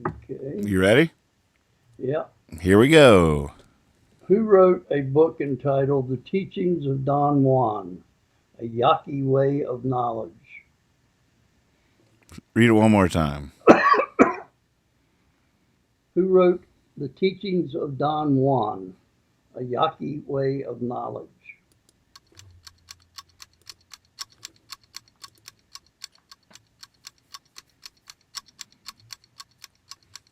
Okay. You ready? Yeah. Here we go. Who wrote a book entitled The Teachings of Don Juan, A Yaqui Way of Knowledge? Read it one more time. Who wrote The Teachings of Don Juan, A Yaqui Way of Knowledge?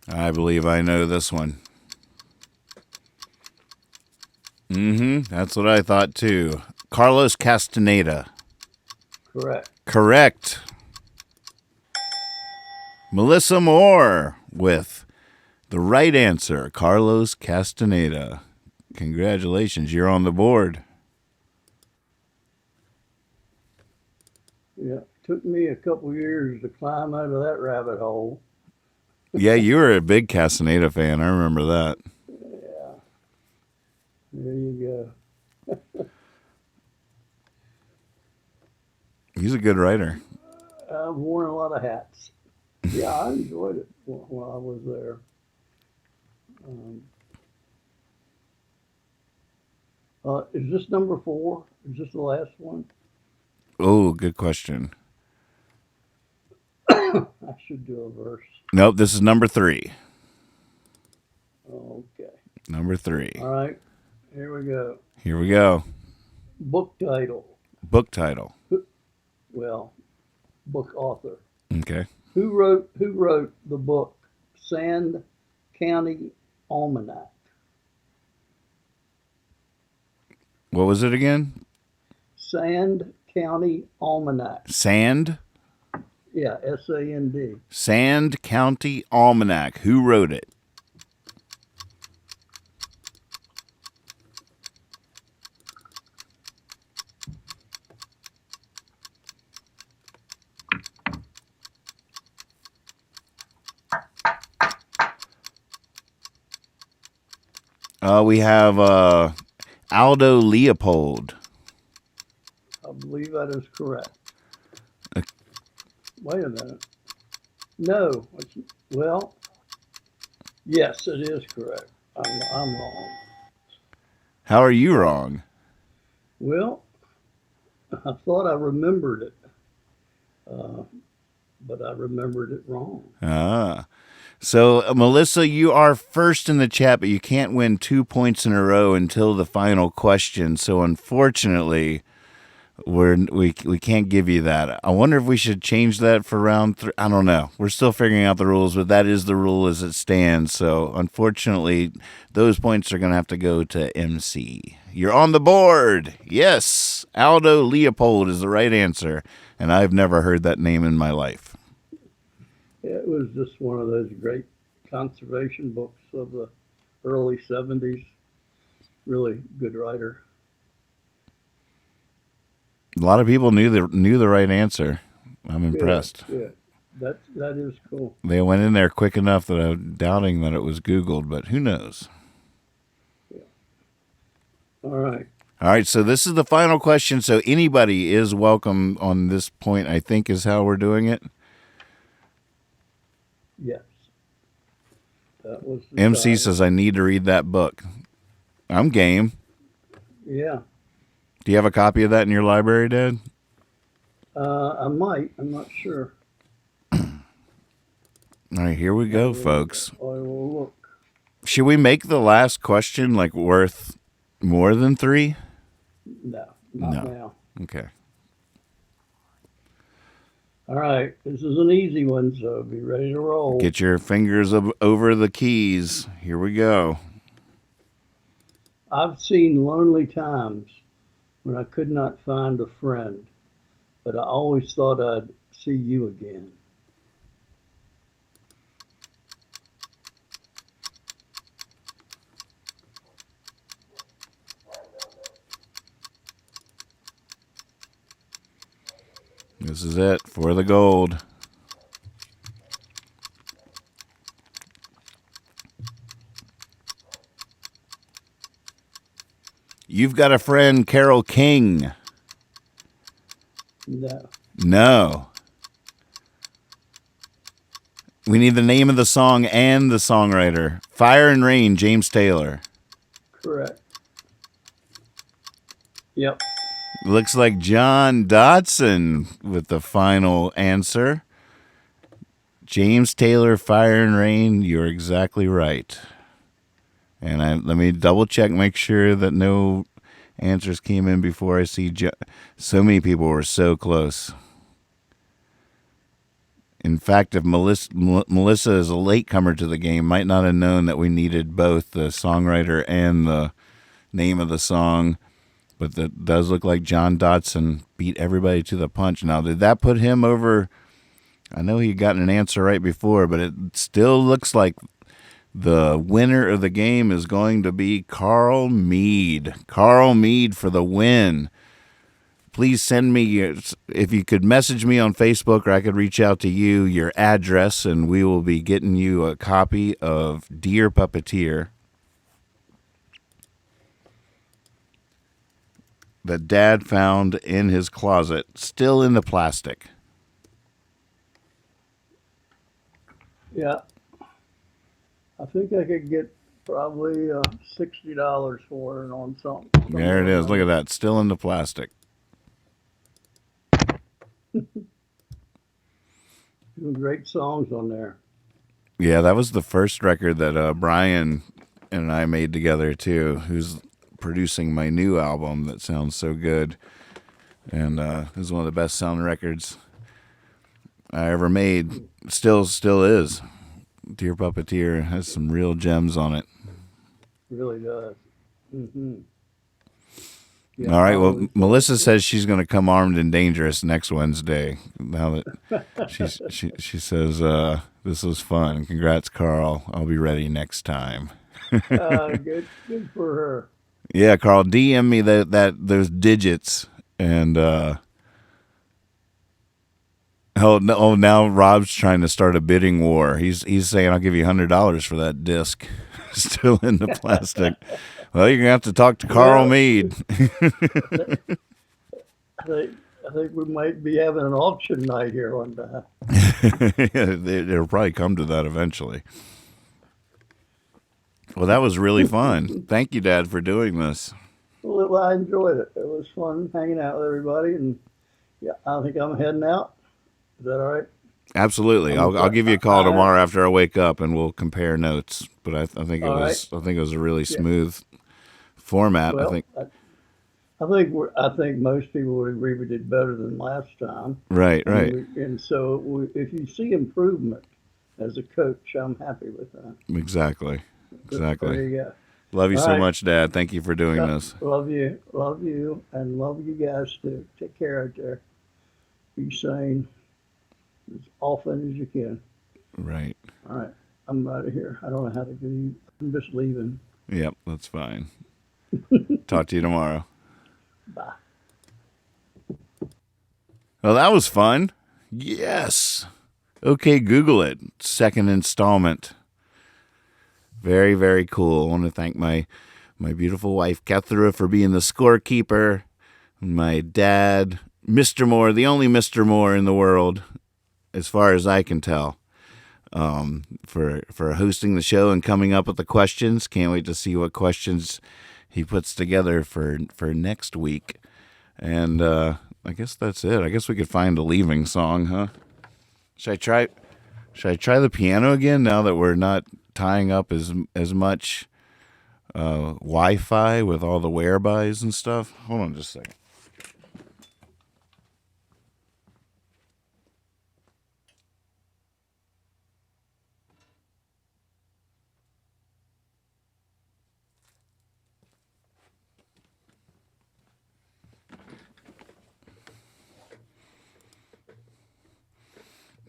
I believe I know this one. That's what I thought too. Carlos Castaneda. Correct. Correct. Melissa Moore with The right answer, Carlos Castaneda. Congratulations, you're on the board. Yeah, took me a couple years to climb out of that rabbit hole. Yeah, you were a big Castaneda fan. I remember that. Yeah. There you go. He's a good writer. I've worn a lot of hats. Yeah, I enjoyed it while I was there. Is this number 4? Is this the last one? Oh, good question. I should do a verse. Nope, this is number 3. Okay. Number 3. All right. Here we go. Here we go. Book title. Book title. Well, book author. Okay. Who wrote the book Sand County Almanac? What was it again? Sand County Almanac. Sand? Yeah, S-A-N-D. Sand County Almanac. Who wrote it? We have Aldo Leopold. I believe that is correct. Wait a minute. No. Well, yes, it is correct. I'm wrong. How are you wrong? Well, I thought I remembered it, but I remembered it wrong. So, Melissa, you are first in the chat, but you can't win 2 points in a row until the final question. So, unfortunately, we can't give you that. I wonder if we should change that for round 3. I don't know. We're still figuring out the rules, but that is the rule as it stands. So, unfortunately, those points are going to have to go to MC. You're on the board. Yes, Aldo Leopold is the right answer, and I've never heard that name in my life. It was just one of those great conservation books of the early 70s. Really good writer. A lot of people knew the right answer. I'm impressed. Yeah, that is cool. They went in there quick enough that I'm doubting that it was Googled, but who knows? Yeah. All right. All right, so this is the final question. So anybody is welcome on this point, I think, is how we're doing it. Yes. That was MC time. says I need to read that book. I'm game. Yeah. Do you have a copy of that in your library, Dad? I might. I'm not sure. All right, here we go, folks. I will look. Should we make the last question like worth more than 3? No, not now. Okay. All right, this is an easy one, so be ready to roll. Get your fingers over the keys. Here we go. I've seen lonely times when I could not find a friend, but I always thought I'd see you again. This is it for the gold. You've got a friend, Carole King. No. No. We need the name of the song and the songwriter. Fire and Rain, James Taylor. Correct. Yep. Looks like John Dodson with the final answer. James Taylor, Fire and Rain, you're exactly right. And let me double check, make sure that no answers came in before I see. So many people were so close. In fact, if Melissa is a latecomer to the game, might not have known that we needed both the songwriter and the name of the song. But that does look like John Dodson beat everybody to the punch. Now, did that put him over? I know he got an answer right before, but it still looks like The winner of the game is going to be Carl Mead. Carl Mead for the win. Please send me, if you could message me on Facebook or I could reach out to you, your address, and we will be getting you a copy of Dear Puppeteer that Dad found in his closet, still in the plastic. Yeah. I think I could get probably $60 for it on something. There it is. Look at that. Still in the plastic. Some great songs on there. Yeah, that was the first record that Brian and I made together, too, who's producing my new album that sounds so good. And is one of the best sounding records I ever made. Still is. Dear Puppeteer has some real gems on it. Really does. Mm-hmm. Yeah, All right. Well, Melissa says she's going to come armed and dangerous next Wednesday. Now that she says this was fun. Congrats, Carl. I'll be ready next time. Good for her. Yeah, Carl, DM me those digits and now Rob's trying to start a bidding war. He's saying I'll give you $100 for that disc, still in the plastic. Well, you're gonna have to talk to Carl Mead. I think we might be having an auction night here one time. It'll probably come to that eventually. Well, that was really fun. Thank you, Dad, for doing this. Well, I enjoyed it. It was fun hanging out with everybody, and yeah, I think I'm heading out. Is that all right? Absolutely. I'll give you a call tomorrow after I wake up, and we'll compare notes. But I think it was a really smooth format. Well, I think most people would agree we did better than last time. Right. And so if you see improvement as a coach, I'm happy with that. Exactly. There you go. Love you All so right. much, Dad. Thank you for doing this. Love you, and love you guys too. Take care out there. Be sane as often as you can. Right. All right. I'm out of here. I don't know how to do. I'm just leaving. Yep, that's fine. Talk to you tomorrow. Bye. Well, that was fun. Yes. Okay, Google it. Second installment. Very, very cool. I want to thank my beautiful wife, Kethra, for being the scorekeeper. My dad, Mr. Moore, the only Mr. Moore in the world, as far as I can tell, for hosting the show and coming up with the questions. Can't wait to see what questions he puts together for next week. And I guess that's it. I guess we could find a leaving song, huh? Should I try the piano again now that we're not tying up as much Wi-Fi with all the whereabys and stuff? Hold on just a second.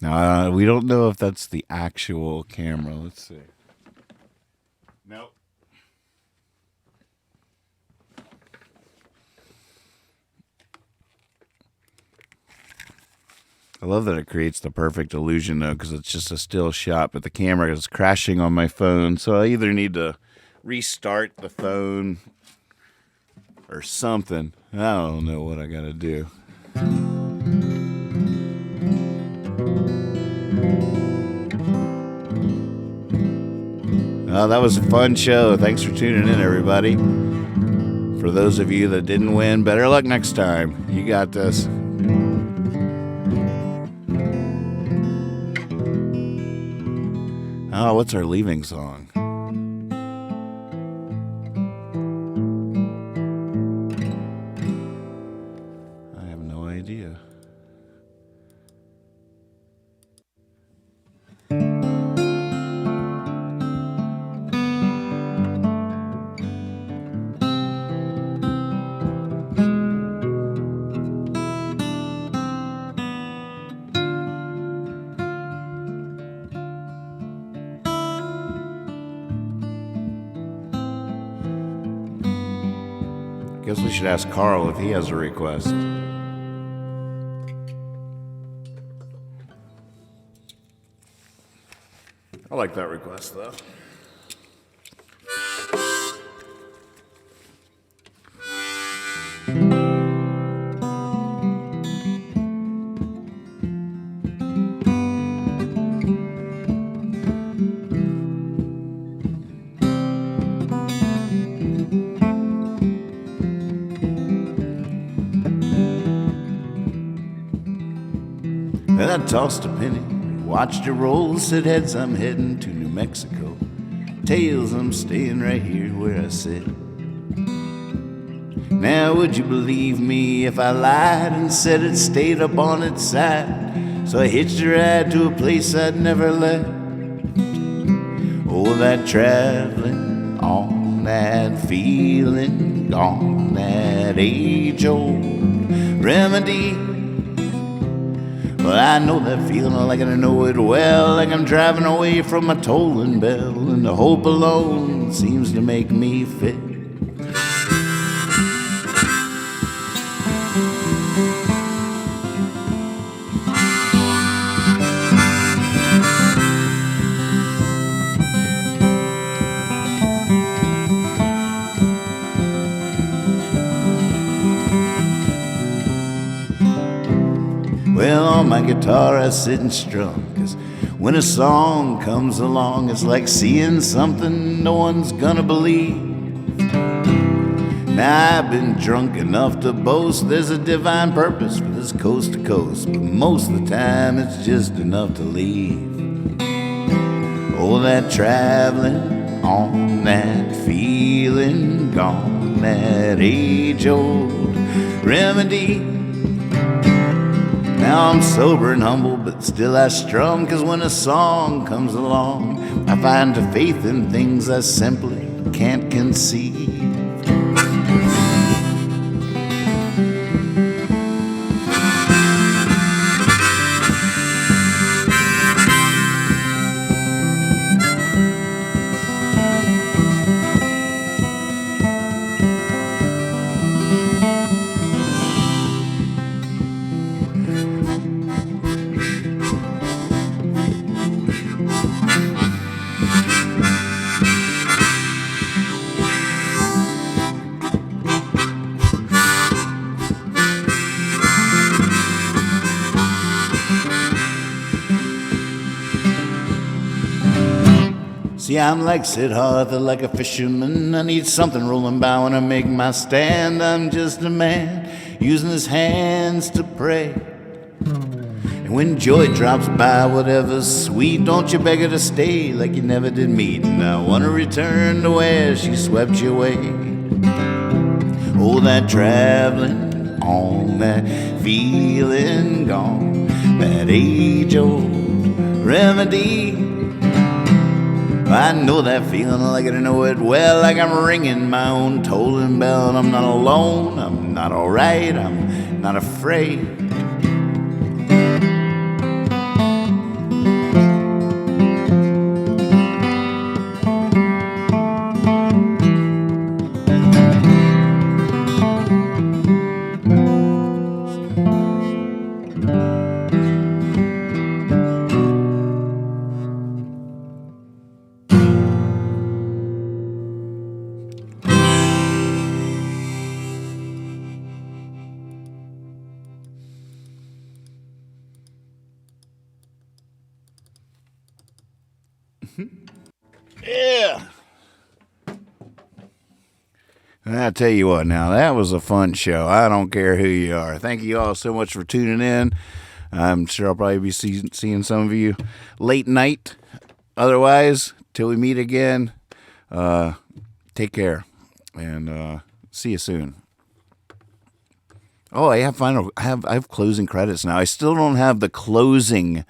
Now, we don't know if that's the actual camera. Let's see. Nope. I love that it creates the perfect illusion, though, because it's just a still shot, but the camera is crashing on my phone, so I either need to restart the phone or something. I don't know what I got to do. That was a fun show. Thanks for tuning in, everybody. For those of you that didn't win, better luck next time. You got this. Oh, what's our leaving song? I have no idea. guess we should ask Carl if he has a request. I like that request, though. Then I tossed a penny, watched it roll, said heads I'm heading to New Mexico. Tails I'm staying right here where I sit. Now would you believe me if I lied and said it stayed up on its side? So I hitched a ride to a place I'd never left. Oh, that traveling on, that feeling gone, that age-old remedy. Well, I know that feeling like I know it well, like I'm driving away from my tolling bell, and the hope alone seems to make me fit. Well, on my guitar I sit and strum, 'cause when a song comes along, it's like seeing something no one's gonna believe. Now I've been drunk enough to boast there's a divine purpose for this coast to coast, but most of the time it's just enough to leave. Oh, that traveling on, that feeling gone, that age-old remedy. Now I'm sober and humble, but still I strum, 'cause when a song comes along, I find a faith in things I simply can't conceive. See, I'm like Sid Arthur, like a fisherman. I need something rolling by when I make my stand. I'm just a man using his hands to pray. And when joy drops by, whatever's sweet, don't you beg her to stay like you never did meet. And I want to return to where she swept you away. Oh, that traveling on, that feeling gone, that age-old remedy. I know that feeling like I know it well, like I'm ringing my own tolling bell, and I'm not alone, I'm not alright, I'm not afraid. Yeah. I tell you what, now that was a fun show. I don't care who you are. Thank you all so much for tuning in. I'm sure I'll probably be seeing some of you late night. Otherwise, till we meet again, take care and see you soon. Oh, I have closing credits now. I still don't have the closing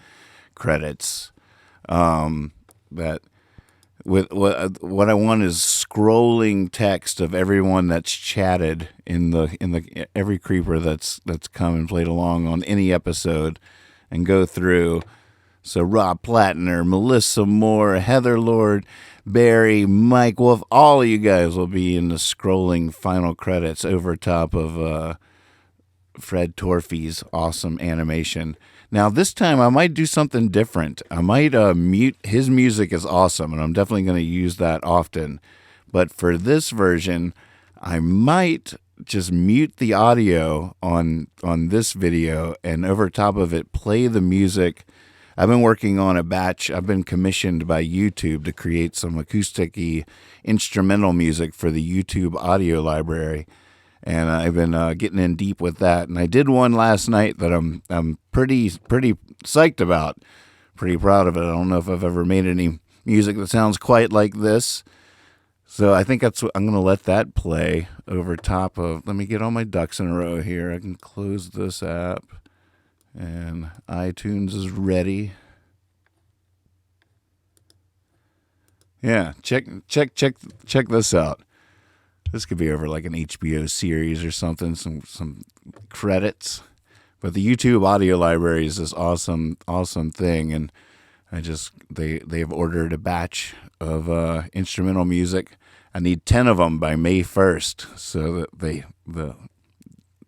credits. That with what I want is scrolling text of everyone that's chatted in the every creeper that's come and played along on any episode, and go through So Rob Plattner, Melissa Moore, Heather Lord, Barry, Mike Wolf, all of you guys will be in the scrolling final credits over top of Fred Torfey's awesome animation. Now this time I might do something different. I might mute. His music is awesome, and I'm definitely going to use that often. But for this version, I might just mute the audio on this video, and over top of it play the music. I've been working on a batch. I've been commissioned by YouTube to create some acoustic-y instrumental music for the YouTube audio library, and I've been getting in deep with that. And I did one last night that I'm pretty psyched about, pretty proud of it. I don't know if I've ever made any music that sounds quite like this, so I think that's what I'm going to let that play over top of. Let me get all my ducks in a row here. I can close this app. And iTunes is ready. Yeah, check this out. This could be over like an HBO series or something, some credits. But the YouTube audio library is this awesome thing, and they've ordered a batch of instrumental music. I need 10 of them by May 1st, so that the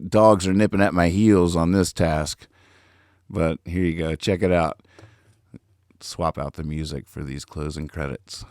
dogs are nipping at my heels on this task. But here you go. Check it out. Swap out the music for these closing credits.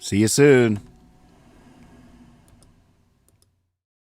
See you soon.